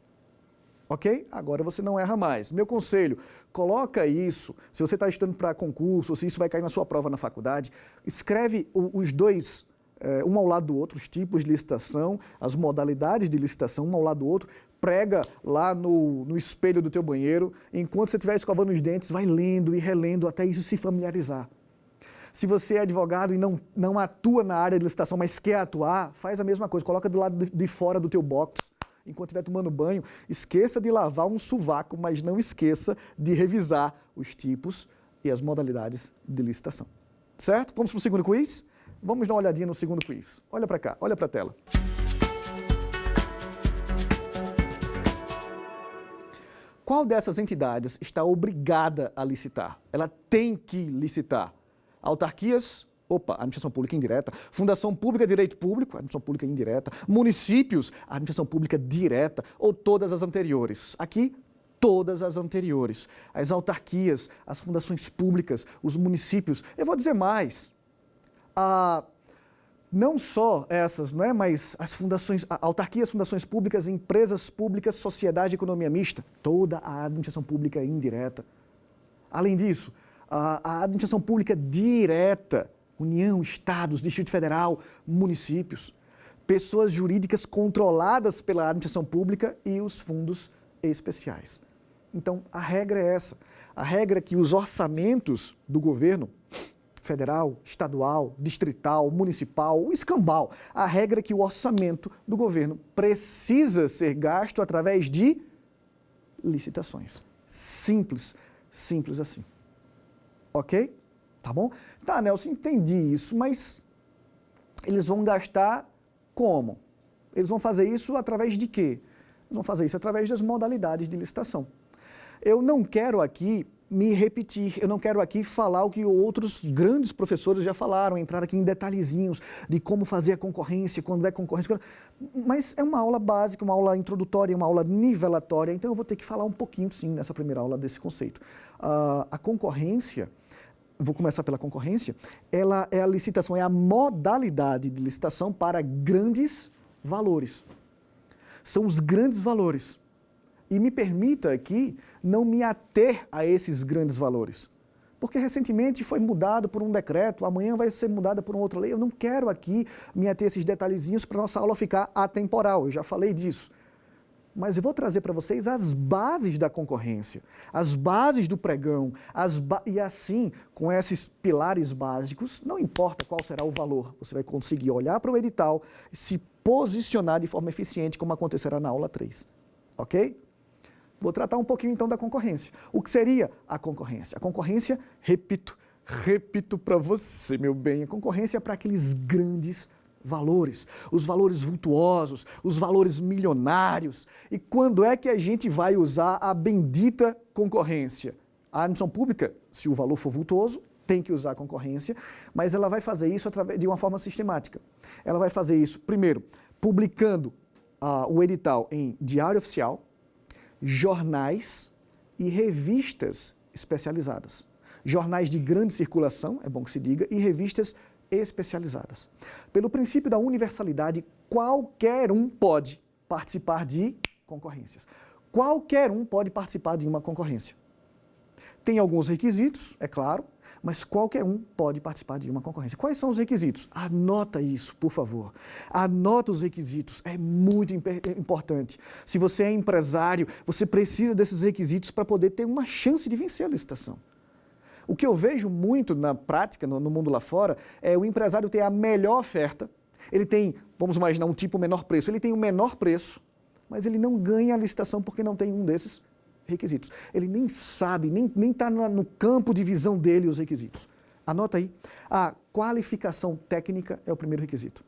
Ok? Agora você não erra mais. Meu conselho, coloca isso, se você está estudando para concurso, ou se isso vai cair na sua prova na faculdade, escreve os dois, um ao lado do outro, os tipos de licitação, as modalidades de licitação, um ao lado do outro, prega lá no espelho do teu banheiro, enquanto você estiver escovando os dentes, vai lendo e relendo até isso se familiarizar. Se você é advogado e não atua na área de licitação, mas quer atuar, faz a mesma coisa, coloca do lado de fora do teu box, enquanto estiver tomando banho, esqueça de lavar um sovaco, mas não esqueça de revisar os tipos e as modalidades de licitação. Certo? Vamos para o segundo quiz? Vamos dar uma olhadinha no segundo quiz. Olha para cá, olha para a tela. Qual dessas entidades está obrigada a licitar? Ela tem que licitar. Autarquias, administração pública indireta, fundação pública, direito público, administração pública indireta, municípios, administração pública direta, ou todas as anteriores. Aqui, todas as anteriores. As autarquias, as fundações públicas, os municípios. Eu vou dizer mais. Não só essas, não é? Mas as fundações, autarquias, fundações públicas, empresas públicas, sociedade e economia mista, toda a administração pública indireta. Além disso, a administração pública direta, União, Estados, Distrito Federal, municípios, pessoas jurídicas controladas pela administração pública e os fundos especiais. Então, a regra é essa. A regra é que os orçamentos do governo federal, estadual, distrital, municipal, escambau, a regra é que o orçamento do governo precisa ser gasto através de licitações. Simples, simples assim. Ok? Tá bom? Tá, Nelson, entendi isso, mas eles vão gastar como? Eles vão fazer isso através de quê? Eles vão fazer isso através das modalidades de licitação. Eu não quero aqui me repetir, eu não quero aqui falar o que outros grandes professores já falaram, entrar aqui em detalhezinhos de como fazer a concorrência, quando é concorrência, mas é uma aula básica, uma aula introdutória, uma aula nivelatória, então eu vou ter que falar um pouquinho, sim, nessa primeira aula desse conceito. A concorrência, vou começar pela concorrência, ela é a licitação, é a modalidade de licitação para grandes valores. São os grandes valores. E me permita aqui não me ater a esses grandes valores. Porque recentemente foi mudado por um decreto, amanhã vai ser mudada por uma outra lei. Eu não quero aqui me ater a esses detalhezinhos para a nossa aula ficar atemporal, eu já falei disso. Mas eu vou trazer para vocês as bases da concorrência, as bases do pregão, e assim, com esses pilares básicos, não importa qual será o valor, você vai conseguir olhar para o edital e se posicionar de forma eficiente, como acontecerá na aula 3. Ok? Vou tratar um pouquinho então da concorrência. O que seria a concorrência? A concorrência, repito para você, meu bem, a concorrência é para aqueles grandes valores, os valores vultuosos, os valores milionários. E quando é que a gente vai usar a bendita concorrência? A administração pública, se o valor for vultuoso, tem que usar a concorrência, mas ela vai fazer isso de uma forma sistemática. Ela vai fazer isso, primeiro, publicando o edital em diário oficial, jornais e revistas especializadas. Jornais de grande circulação, é bom que se diga, e revistas especializadas. Pelo princípio da universalidade, qualquer um pode participar de concorrências. Qualquer um pode participar de uma concorrência. Tem alguns requisitos, é claro, mas qualquer um pode participar de uma concorrência. Quais são os requisitos? Anota isso, por favor. Anota os requisitos, é muito importante. Se você é empresário, você precisa desses requisitos para poder ter uma chance de vencer a licitação. O que eu vejo muito na prática, no mundo lá fora, é o empresário ter a melhor oferta, ele tem, vamos imaginar, um tipo menor preço, ele tem o menor preço, mas ele não ganha a licitação porque não tem um desses requisitos. Ele nem sabe, nem está no campo de visão dele os requisitos. Anota aí. A qualificação técnica é o primeiro requisito.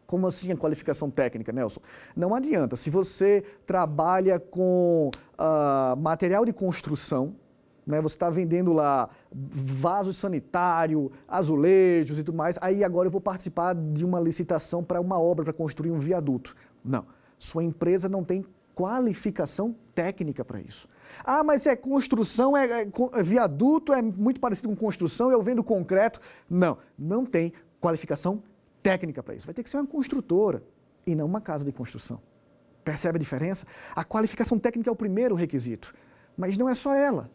Como assim a qualificação técnica, Nelson? Não adianta. Se você trabalha com material de construção, né, você está vendendo lá vaso sanitário, azulejos e tudo mais, aí agora eu vou participar de uma licitação para uma obra, para construir um viaduto. Não. Sua empresa não tem qualificação técnica para isso. Ah, mas é construção, viaduto, é muito parecido com construção, eu vendo concreto. Não, não tem qualificação técnica para isso. Vai ter que ser uma construtora e não uma casa de construção. Percebe a diferença? A qualificação técnica é o primeiro requisito, mas não é só ela.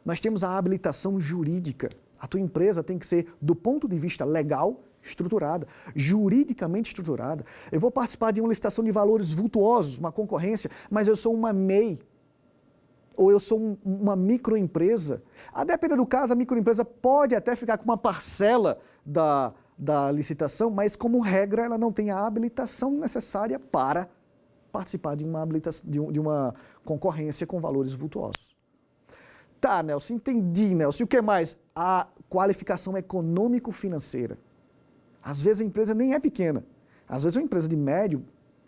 Nós temos a habilitação jurídica. A tua empresa tem que ser, do ponto de vista legal, estruturada, juridicamente estruturada. Eu vou participar de uma licitação de valores vultuosos, uma concorrência, mas eu sou uma MEI, ou eu sou uma microempresa. A depender do caso, a microempresa pode até ficar com uma parcela da licitação, mas como regra ela não tem a habilitação necessária para participar de uma concorrência com valores vultuosos. Tá, Nelson, entendi, Nelson. E o que mais? A qualificação econômico-financeira. Às vezes a empresa nem é pequena. Às vezes é uma empresa de médio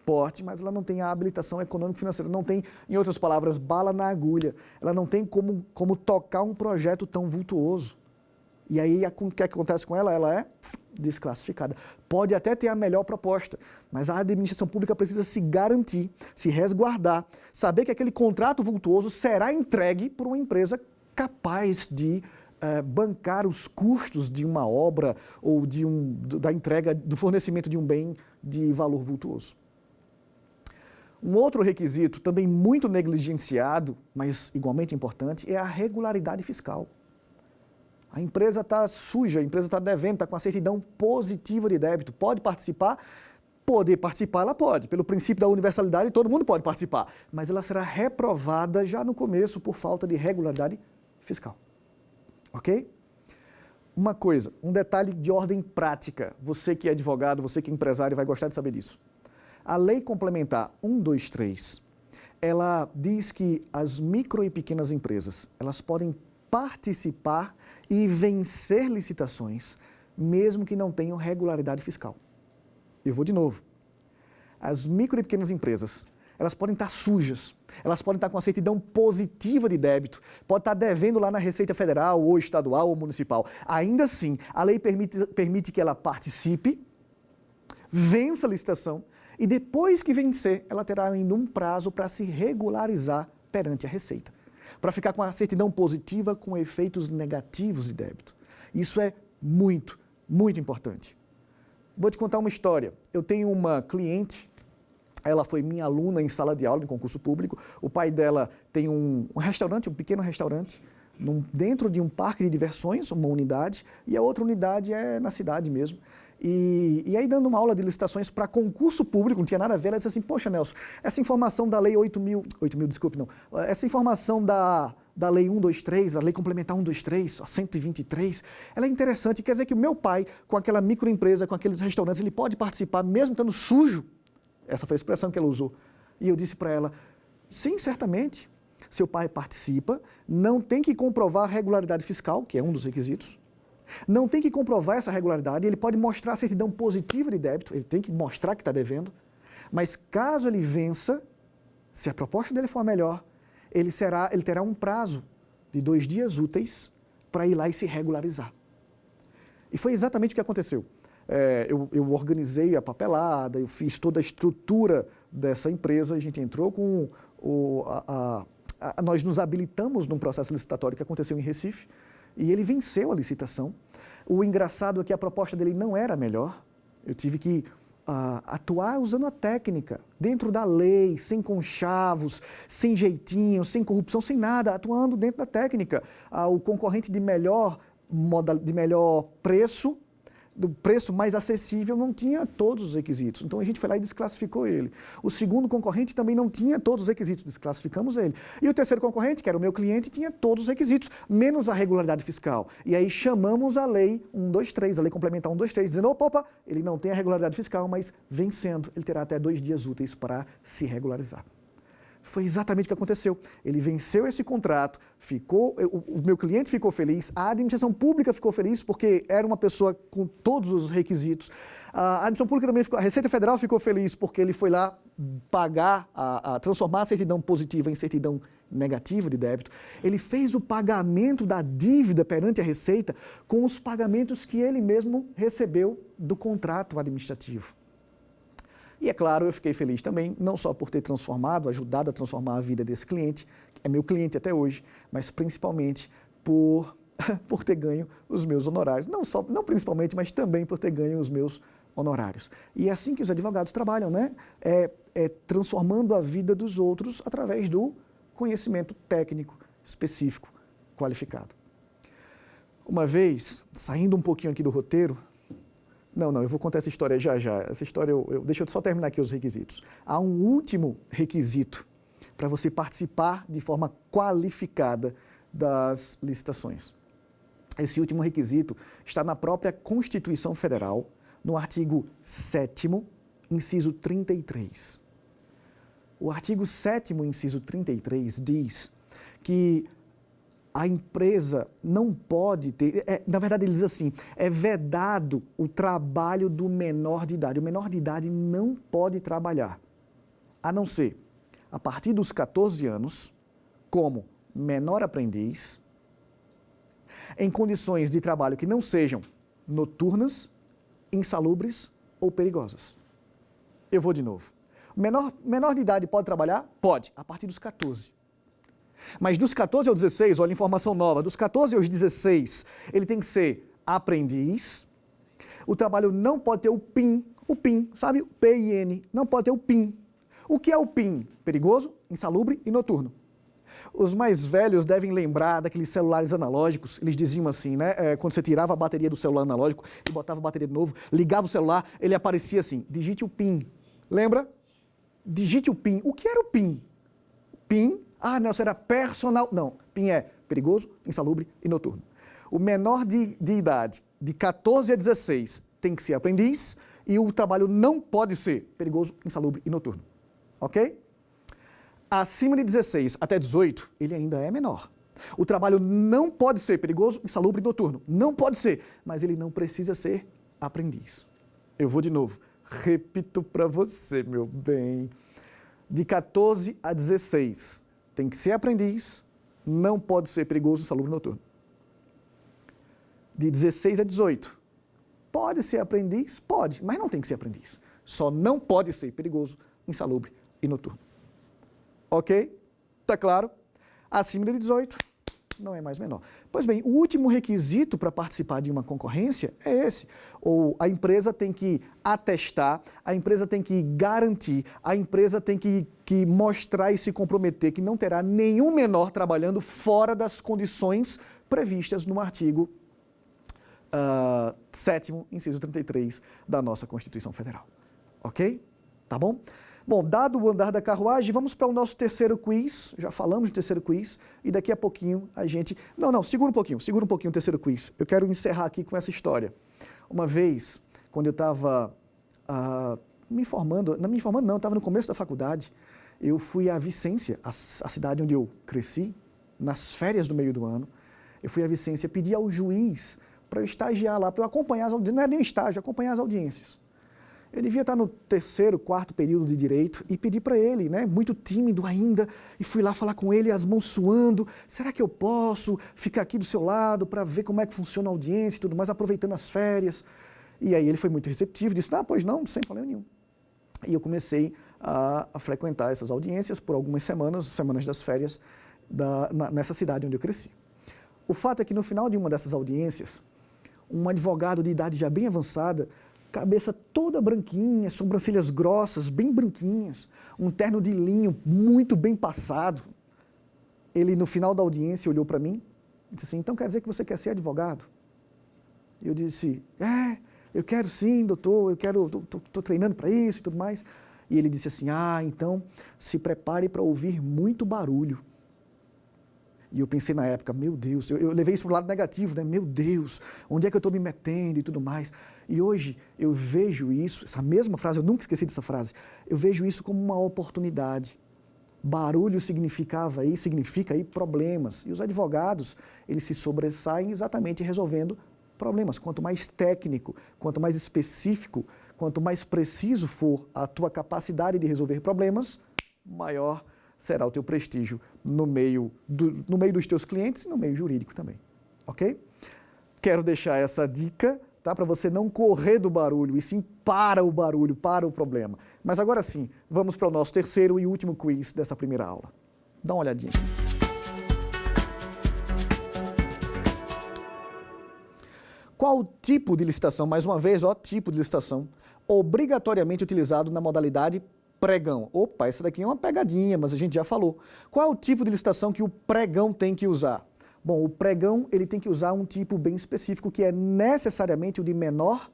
porte, mas ela não tem a habilitação econômico-financeira. Não tem, em outras palavras, bala na agulha. Ela não tem como tocar um projeto tão vultuoso. E aí, o que acontece com ela? Ela é desclassificada. Pode até ter a melhor proposta, mas a administração pública precisa se garantir, se resguardar, saber que aquele contrato vultuoso será entregue por uma empresa capaz de bancar os custos de uma obra ou da entrega, do fornecimento de um bem de valor vultuoso. Um outro requisito, também muito negligenciado, mas igualmente importante, é a regularidade fiscal. A empresa está suja, a empresa está devendo, está com a certidão positiva de débito. Pode participar? Poder participar, ela pode. Pelo princípio da universalidade, todo mundo pode participar. Mas ela será reprovada já no começo por falta de regularidade fiscal. Ok? Uma coisa, um detalhe de ordem prática. Você que é advogado, você que é empresário, vai gostar de saber disso. A Lei Complementar 123, ela diz que as micro e pequenas empresas, elas podem participar e vencer licitações, mesmo que não tenham regularidade fiscal. Eu vou de novo. As micro e pequenas empresas, elas podem estar sujas, elas podem estar com a certidão positiva de débito, pode estar devendo lá na Receita Federal, ou estadual, ou municipal. Ainda assim, a lei permite que ela participe, vença a licitação, e depois que vencer, ela terá ainda um prazo para se regularizar perante a Receita, para ficar com a certidão positiva com efeitos negativos de débito. Isso é muito, muito importante. Vou te contar uma história. Eu tenho uma cliente, ela foi minha aluna em sala de aula, em concurso público. O pai dela tem um restaurante, um pequeno restaurante, dentro de um parque de diversões, uma unidade, e a outra unidade é na cidade mesmo. E aí, dando uma aula de licitações para concurso público, não tinha nada a ver, ela disse assim, poxa, Nelson, essa informação da lei 8.000, desculpe, não, essa informação da lei 123, a lei complementar 123, a 123, ela é interessante, quer dizer que o meu pai, com aquela microempresa, com aqueles restaurantes, ele pode participar mesmo estando sujo. Essa foi a expressão que ela usou. E eu disse para ela, sim, certamente, seu pai participa, não tem que comprovar a regularidade fiscal, que é um dos requisitos, não tem que comprovar essa regularidade, ele pode mostrar a certidão positiva de débito, ele tem que mostrar que está devendo, mas caso ele vença, se a proposta dele for melhor, ele terá um prazo de 2 dias úteis para ir lá e se regularizar. E foi exatamente o que aconteceu. Eu organizei a papelada, eu fiz toda a estrutura dessa empresa, a gente entrou com nós nos habilitamos num processo licitatório que aconteceu em Recife, e ele venceu a licitação. O engraçado é que a proposta dele não era a melhor. Eu tive que atuar usando a técnica, dentro da lei, sem conchavos, sem jeitinho, sem corrupção, sem nada, atuando dentro da técnica. O concorrente de melhor preço, do preço mais acessível, não tinha todos os requisitos. Então a gente foi lá e desclassificou ele. O segundo concorrente também não tinha todos os requisitos, desclassificamos ele. E o terceiro concorrente, que era o meu cliente, tinha todos os requisitos, menos a regularidade fiscal. E aí chamamos a lei 123, a lei complementar 123, dizendo, opa, ele não tem a regularidade fiscal, mas vencendo, ele terá até 2 dias úteis para se regularizar. Foi exatamente o que aconteceu. Ele venceu esse contrato, o meu cliente ficou feliz, a administração pública ficou feliz porque era uma pessoa com todos os requisitos. A administração pública também ficou, a Receita Federal ficou feliz porque ele foi lá pagar, transformar a certidão positiva em certidão negativa de débito. Ele fez o pagamento da dívida perante a Receita com os pagamentos que ele mesmo recebeu do contrato administrativo. E é claro, eu fiquei feliz também, não só por ter ajudado a transformar a vida desse cliente, que é meu cliente até hoje, mas principalmente por ter ganho os meus honorários. Não principalmente, mas também por ter ganho os meus honorários. E é assim que os advogados trabalham, né? Transformando a vida dos outros através do conhecimento técnico, específico, qualificado. Uma vez, saindo um pouquinho aqui do roteiro, eu vou contar essa história já. Essa história, deixa eu só terminar aqui os requisitos. Há um último requisito para você participar de forma qualificada das licitações. Esse último requisito está na própria Constituição Federal, no artigo 7º, inciso 33. O artigo 7º, inciso 33, diz que a empresa não pode ter, na verdade ele diz assim, é vedado o trabalho do menor de idade. O menor de idade não pode trabalhar, a não ser a partir dos 14 anos, como menor aprendiz, em condições de trabalho que não sejam noturnas, insalubres ou perigosas. Eu vou de novo. Menor de idade pode trabalhar? Pode, a partir dos 14. Mas dos 14 aos 16, olha a informação nova, dos 14 aos 16, ele tem que ser aprendiz, o trabalho não pode ter o PIN, sabe? PIN, não pode ter o PIN. O que é o PIN? Perigoso, insalubre e noturno. Os mais velhos devem lembrar daqueles celulares analógicos, eles diziam assim, né? Quando você tirava a bateria do celular analógico e botava a bateria de novo, ligava o celular, ele aparecia assim, digite o PIN. Lembra? Digite o PIN. O que era o PIN? PIN, Nelson, era personal. Não, PIN é perigoso, insalubre e noturno. O menor de idade, de 14 a 16, tem que ser aprendiz e o trabalho não pode ser perigoso, insalubre e noturno. Ok? Acima de 16 até 18, ele ainda é menor. O trabalho não pode ser perigoso, insalubre e noturno. Não pode ser, mas ele não precisa ser aprendiz. Eu vou de novo. Repito para você, meu bem. De 14 a 16, tem que ser aprendiz, não pode ser perigoso, insalubre e noturno. De 16 a 18, pode ser aprendiz? Pode, mas não tem que ser aprendiz. Só não pode ser perigoso, insalubre e noturno. Ok? Tá claro? Acima de 18, não é mais menor. Pois bem, o último requisito para participar de uma concorrência é esse. Ou a empresa tem que atestar, a empresa tem que garantir, a empresa tem que mostrar e se comprometer que não terá nenhum menor trabalhando fora das condições previstas no artigo 7º, inciso 33 da nossa Constituição Federal. Ok? Tá bom? Bom, dado o andar da carruagem, vamos para o nosso terceiro quiz. Já falamos do terceiro quiz e daqui a pouquinho a gente... Não, segura um pouquinho o terceiro quiz. Eu quero encerrar aqui com essa história. Uma vez, quando eu estava me formando, eu estava no começo da faculdade, eu fui a Vicência, a cidade onde eu cresci, nas férias do meio do ano. Eu fui a Vicência pedir ao juiz para eu estagiar lá, para eu acompanhar as audiências, não é nem estágio, acompanhar as audiências. Eu devia estar no terceiro, quarto período de direito e pedi para ele, né, muito tímido ainda, e fui lá falar com ele, as mãos suando, será que eu posso ficar aqui do seu lado para ver como é que funciona a audiência e tudo mais, aproveitando as férias. E aí ele foi muito receptivo, disse, pois não, sem problema nenhum. E eu comecei a frequentar essas audiências por algumas semanas das férias, nessa cidade onde eu cresci. O fato é que no final de uma dessas audiências, um advogado de idade já bem avançada, cabeça toda branquinha, sobrancelhas grossas, bem branquinhas, um terno de linho muito bem passado. Ele, no final da audiência, olhou para mim e disse assim, então quer dizer que você quer ser advogado? E eu disse, eu quero sim, doutor, estou treinando para isso e tudo mais. E ele disse assim, então se prepare para ouvir muito barulho. E eu pensei na época, meu Deus, eu levei isso para o lado negativo, né? Meu Deus, onde é que eu estou me metendo e tudo mais. E hoje eu vejo isso, essa mesma frase, eu nunca esqueci dessa frase, eu vejo isso como uma oportunidade. Barulho significa aí problemas. E os advogados, eles se sobressaem exatamente resolvendo problemas. Quanto mais técnico, quanto mais específico, quanto mais preciso for a tua capacidade de resolver problemas, maior será o teu prestígio no meio dos teus clientes e no meio jurídico também, ok? Quero deixar essa dica, tá? Para você não correr do barulho, e sim para o barulho, para o problema. Mas agora sim, vamos para o nosso terceiro e último quiz dessa primeira aula. Dá uma olhadinha. Qual tipo de licitação, mais uma vez, tipo de licitação, obrigatoriamente utilizado na modalidade pregão? Opa, essa daqui é uma pegadinha, mas a gente já falou. Qual é o tipo de licitação que o pregão tem que usar? Bom, o pregão ele tem que usar um tipo bem específico que é necessariamente o de menor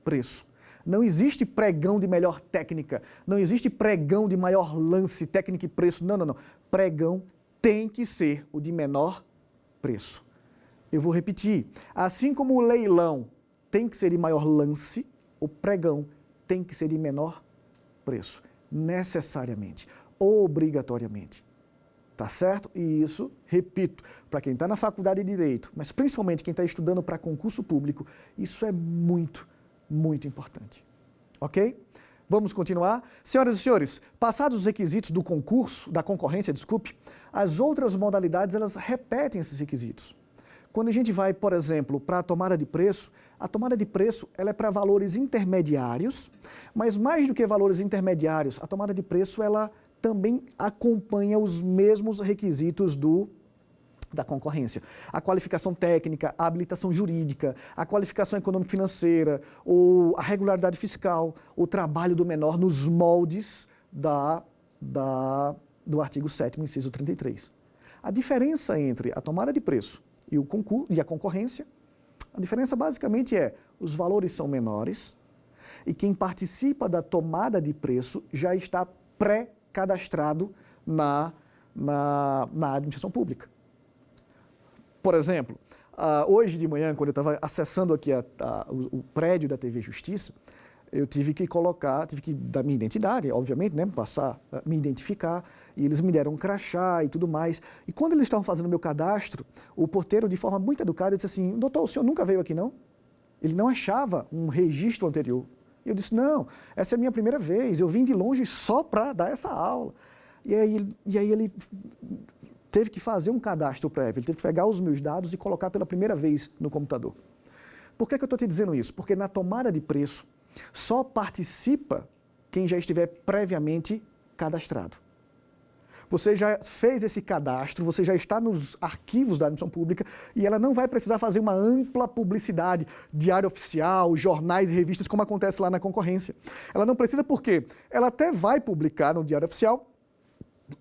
preço. Não existe pregão de melhor técnica, não existe pregão de maior lance, técnica e preço, não. Pregão tem que ser o de menor preço. Eu vou repetir, assim como o leilão tem que ser de maior lance, o pregão tem que ser de menor preço. Necessariamente, obrigatoriamente, tá certo? E isso, repito, para quem está na faculdade de Direito, mas principalmente quem está estudando para concurso público, isso é muito, muito importante, ok? Vamos continuar? Senhoras e senhores, passados os requisitos do concurso, da concorrência, as outras modalidades, elas repetem esses requisitos. Quando a gente vai, por exemplo, para a tomada de preço ela é para valores intermediários, mas mais do que valores intermediários, a tomada de preço ela também acompanha os mesmos requisitos da concorrência. A qualificação técnica, a habilitação jurídica, a qualificação econômico-financeira, a regularidade fiscal, o trabalho do menor nos moldes do artigo 7º, inciso 33. A diferença entre a tomada de preço e a concorrência, a diferença basicamente é, os valores são menores e quem participa da tomada de preço já está pré-cadastrado na administração pública. Por exemplo, hoje de manhã, quando eu estava acessando aqui o prédio da TV Justiça, eu tive que dar minha identidade, obviamente, né, passar, me identificar, e eles me deram um crachá e tudo mais. E quando eles estavam fazendo o meu cadastro, o porteiro, de forma muito educada, disse assim: doutor, o senhor nunca veio aqui, não? Ele não achava um registro anterior. Eu disse: não, essa é a minha primeira vez, eu vim de longe só para dar essa aula. E aí ele teve que fazer um cadastro prévio, ele teve que pegar os meus dados e colocar pela primeira vez no computador. Por que eu estou te dizendo isso? Porque na tomada de preço, só participa quem já estiver previamente cadastrado. Você já fez esse cadastro, você já está nos arquivos da admissão pública e ela não vai precisar fazer uma ampla publicidade, diário oficial, jornais e revistas, como acontece lá na concorrência. Ela não precisa porque ela até vai publicar no diário oficial,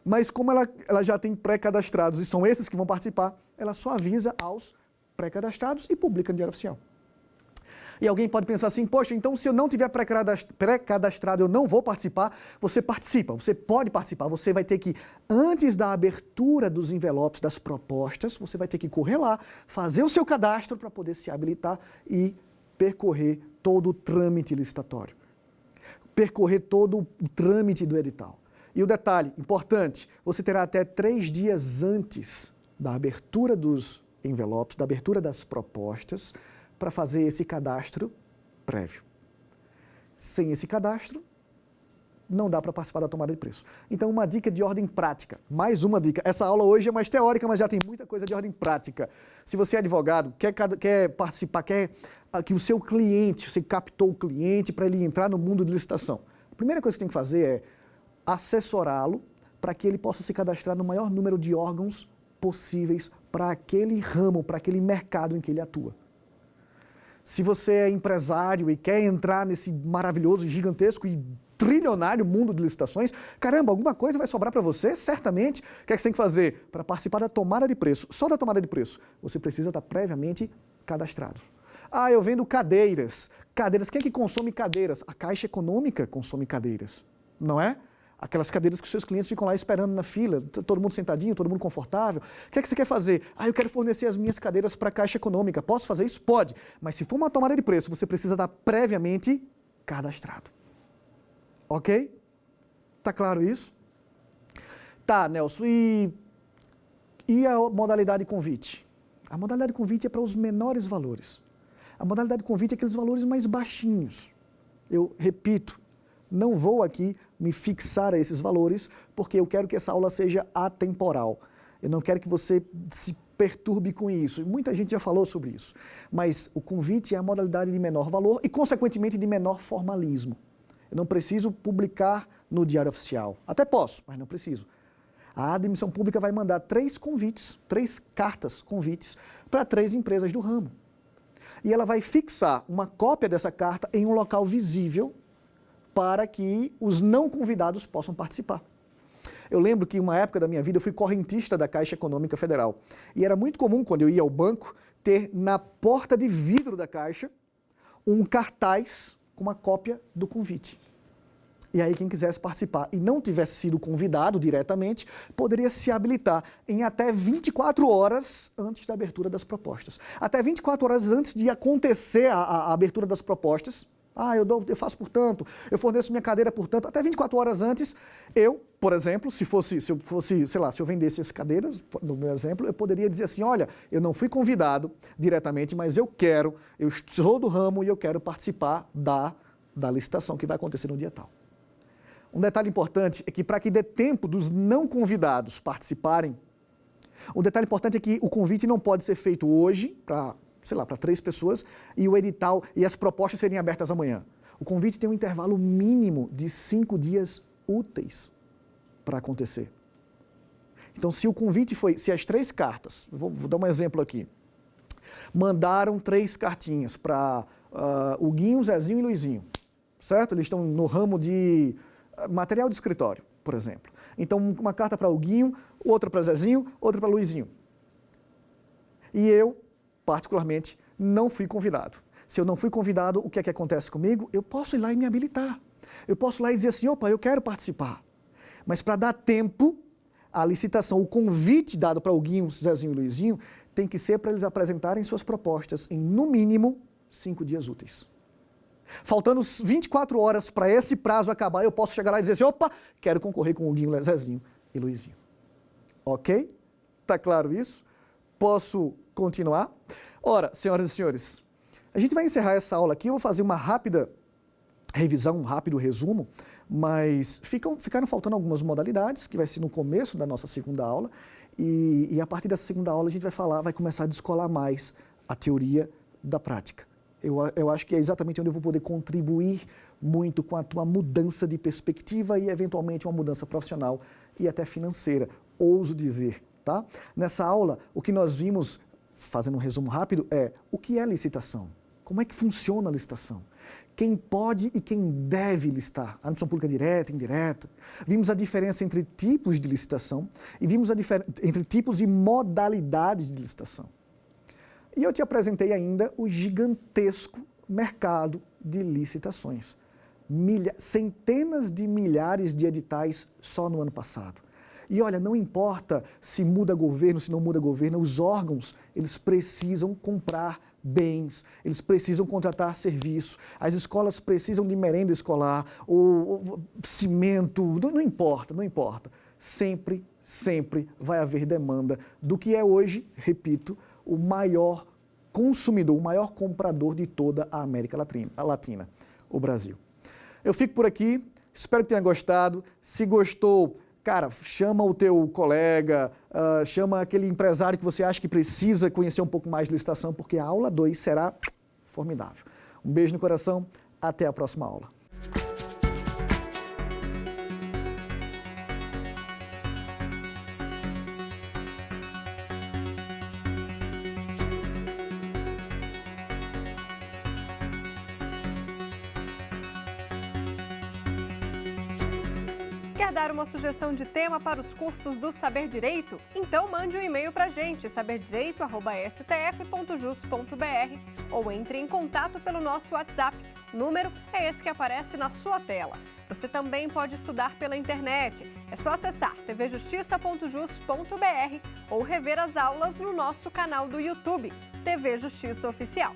mas como ela já tem pré-cadastrados e são esses que vão participar, ela só avisa aos pré-cadastrados e publica no diário oficial. E alguém pode pensar assim: poxa, então se eu não tiver pré-cadastrado, eu não vou participar. Você participa, você pode participar. Você vai ter que, antes da abertura dos envelopes, das propostas, você vai ter que correr lá, fazer o seu cadastro para poder se habilitar e percorrer todo o trâmite licitatório. Percorrer todo o trâmite do edital. E o detalhe importante, você terá até 3 dias antes da abertura dos envelopes, da abertura das propostas, para fazer esse cadastro prévio. Sem esse cadastro, não dá para participar da tomada de preço. Então, uma dica de ordem prática, mais uma dica. Essa aula hoje é mais teórica, mas já tem muita coisa de ordem prática. Se você é advogado, quer participar, quer que o seu cliente, você captou o cliente para ele entrar no mundo de licitação, a primeira coisa que você tem que fazer é assessorá-lo para que ele possa se cadastrar no maior número de órgãos possíveis para aquele ramo, para aquele mercado em que ele atua. Se você é empresário e quer entrar nesse maravilhoso, gigantesco e trilionário mundo de licitações, caramba, alguma coisa vai sobrar para você, certamente. O que é que você tem que fazer? Para participar da tomada de preço, só da tomada de preço, você precisa estar previamente cadastrado. Ah, eu vendo cadeiras. Cadeiras, quem é que consome cadeiras? A Caixa Econômica consome cadeiras, não é? Aquelas cadeiras que os seus clientes ficam lá esperando na fila, todo mundo sentadinho, todo mundo confortável. O que é que você quer fazer? Ah, eu quero fornecer as minhas cadeiras para a Caixa Econômica. Posso fazer isso? Pode. Mas se for uma tomada de preço, você precisa estar previamente cadastrado. Ok? Tá claro isso? Tá, Nelson. E a modalidade convite? A modalidade convite é para os menores valores. A modalidade convite é aqueles valores mais baixinhos. Eu repito, não vou aqui me fixar a esses valores, porque eu quero que essa aula seja atemporal. Eu não quero que você se perturbe com isso. Muita gente já falou sobre isso. Mas o convite é a modalidade de menor valor e, consequentemente, de menor formalismo. Eu não preciso publicar no Diário Oficial. Até posso, mas não preciso. A admissão pública vai mandar 3 convites, 3 cartas convites para 3 empresas do ramo. E ela vai fixar uma cópia dessa carta em um local visível para que os não convidados possam participar. Eu lembro que, uma época da minha vida, eu fui correntista da Caixa Econômica Federal. E era muito comum, quando eu ia ao banco, ter na porta de vidro da Caixa um cartaz com uma cópia do convite. E aí quem quisesse participar e não tivesse sido convidado diretamente, poderia se habilitar em até 24 horas antes da abertura das propostas. Até 24 horas antes de acontecer a abertura das propostas. Ah, eu faço por tanto, eu forneço minha cadeira por tanto. Até 24 horas antes, eu, por exemplo, se eu vendesse as cadeiras, no meu exemplo, eu poderia dizer assim: olha, eu não fui convidado diretamente, mas eu sou do ramo e eu quero participar da licitação que vai acontecer no dia tal. Um detalhe importante é que, para que dê tempo dos não convidados participarem, um detalhe importante é que o convite não pode ser feito hoje para 3 pessoas, e o edital e as propostas serem abertas amanhã. O convite tem um intervalo mínimo de 5 dias úteis para acontecer. Então, se as 3 cartas, vou dar um exemplo aqui, mandaram 3 cartinhas para o Guinho, Zezinho e Luizinho, certo? Eles estão no ramo de material de escritório, por exemplo. Então, uma carta para o Guinho, outra para Zezinho, outra para Luizinho. E eu, particularmente, não fui convidado. Se eu não fui convidado, o que é que acontece comigo? Eu posso ir lá e me habilitar. Eu posso ir lá e dizer assim: opa, eu quero participar. Mas, para dar tempo, a licitação, o convite dado para o Guinho, Zezinho e Luizinho, tem que ser para eles apresentarem suas propostas em, no mínimo, 5 dias úteis. Faltando 24 horas para esse prazo acabar, eu posso chegar lá e dizer assim, opa, quero concorrer com o Guinho, Zezinho e Luizinho. Ok? Tá claro isso? Posso continuar? Ora, senhoras e senhores, a gente vai encerrar essa aula aqui, eu vou fazer uma rápida revisão, um rápido resumo, mas ficaram faltando algumas modalidades, que vai ser no começo da nossa segunda aula, e a partir dessa segunda aula a gente vai começar a descolar mais a teoria da prática. Eu acho que é exatamente onde eu vou poder contribuir muito com a tua mudança de perspectiva e, eventualmente, uma mudança profissional e até financeira, ouso dizer, tá? Nessa aula, o que nós vimos, fazendo um resumo rápido, é o que é licitação, como é que funciona a licitação, quem pode e quem deve listar, a administração pública direta, indireta. Vimos a diferença entre tipos de licitação e vimos a diferença entre tipos e modalidades de licitação. E eu te apresentei ainda o gigantesco mercado de licitações. Centenas de milhares de editais só no ano passado. E olha, não importa se muda governo, se não muda governo, os órgãos, eles precisam comprar bens, eles precisam contratar serviço, as escolas precisam de merenda escolar, ou cimento, não importa. Sempre vai haver demanda do que é hoje, repito, o maior consumidor, o maior comprador de toda a América Latina, o Brasil. Eu fico por aqui, espero que tenha gostado. Se gostou, cara, chama o teu colega, chama aquele empresário que você acha que precisa conhecer um pouco mais de licitação, porque a aula 2 será formidável. Um beijo no coração, até a próxima aula. Quer dar uma sugestão de tema para os cursos do Saber Direito? Então mande um e-mail para a gente, saberdireito@stf.jus.br, ou entre em contato pelo nosso WhatsApp. O número é esse que aparece na sua tela. Você também pode estudar pela internet. É só acessar tvjustiça.jus.br ou rever as aulas no nosso canal do YouTube, TV Justiça Oficial.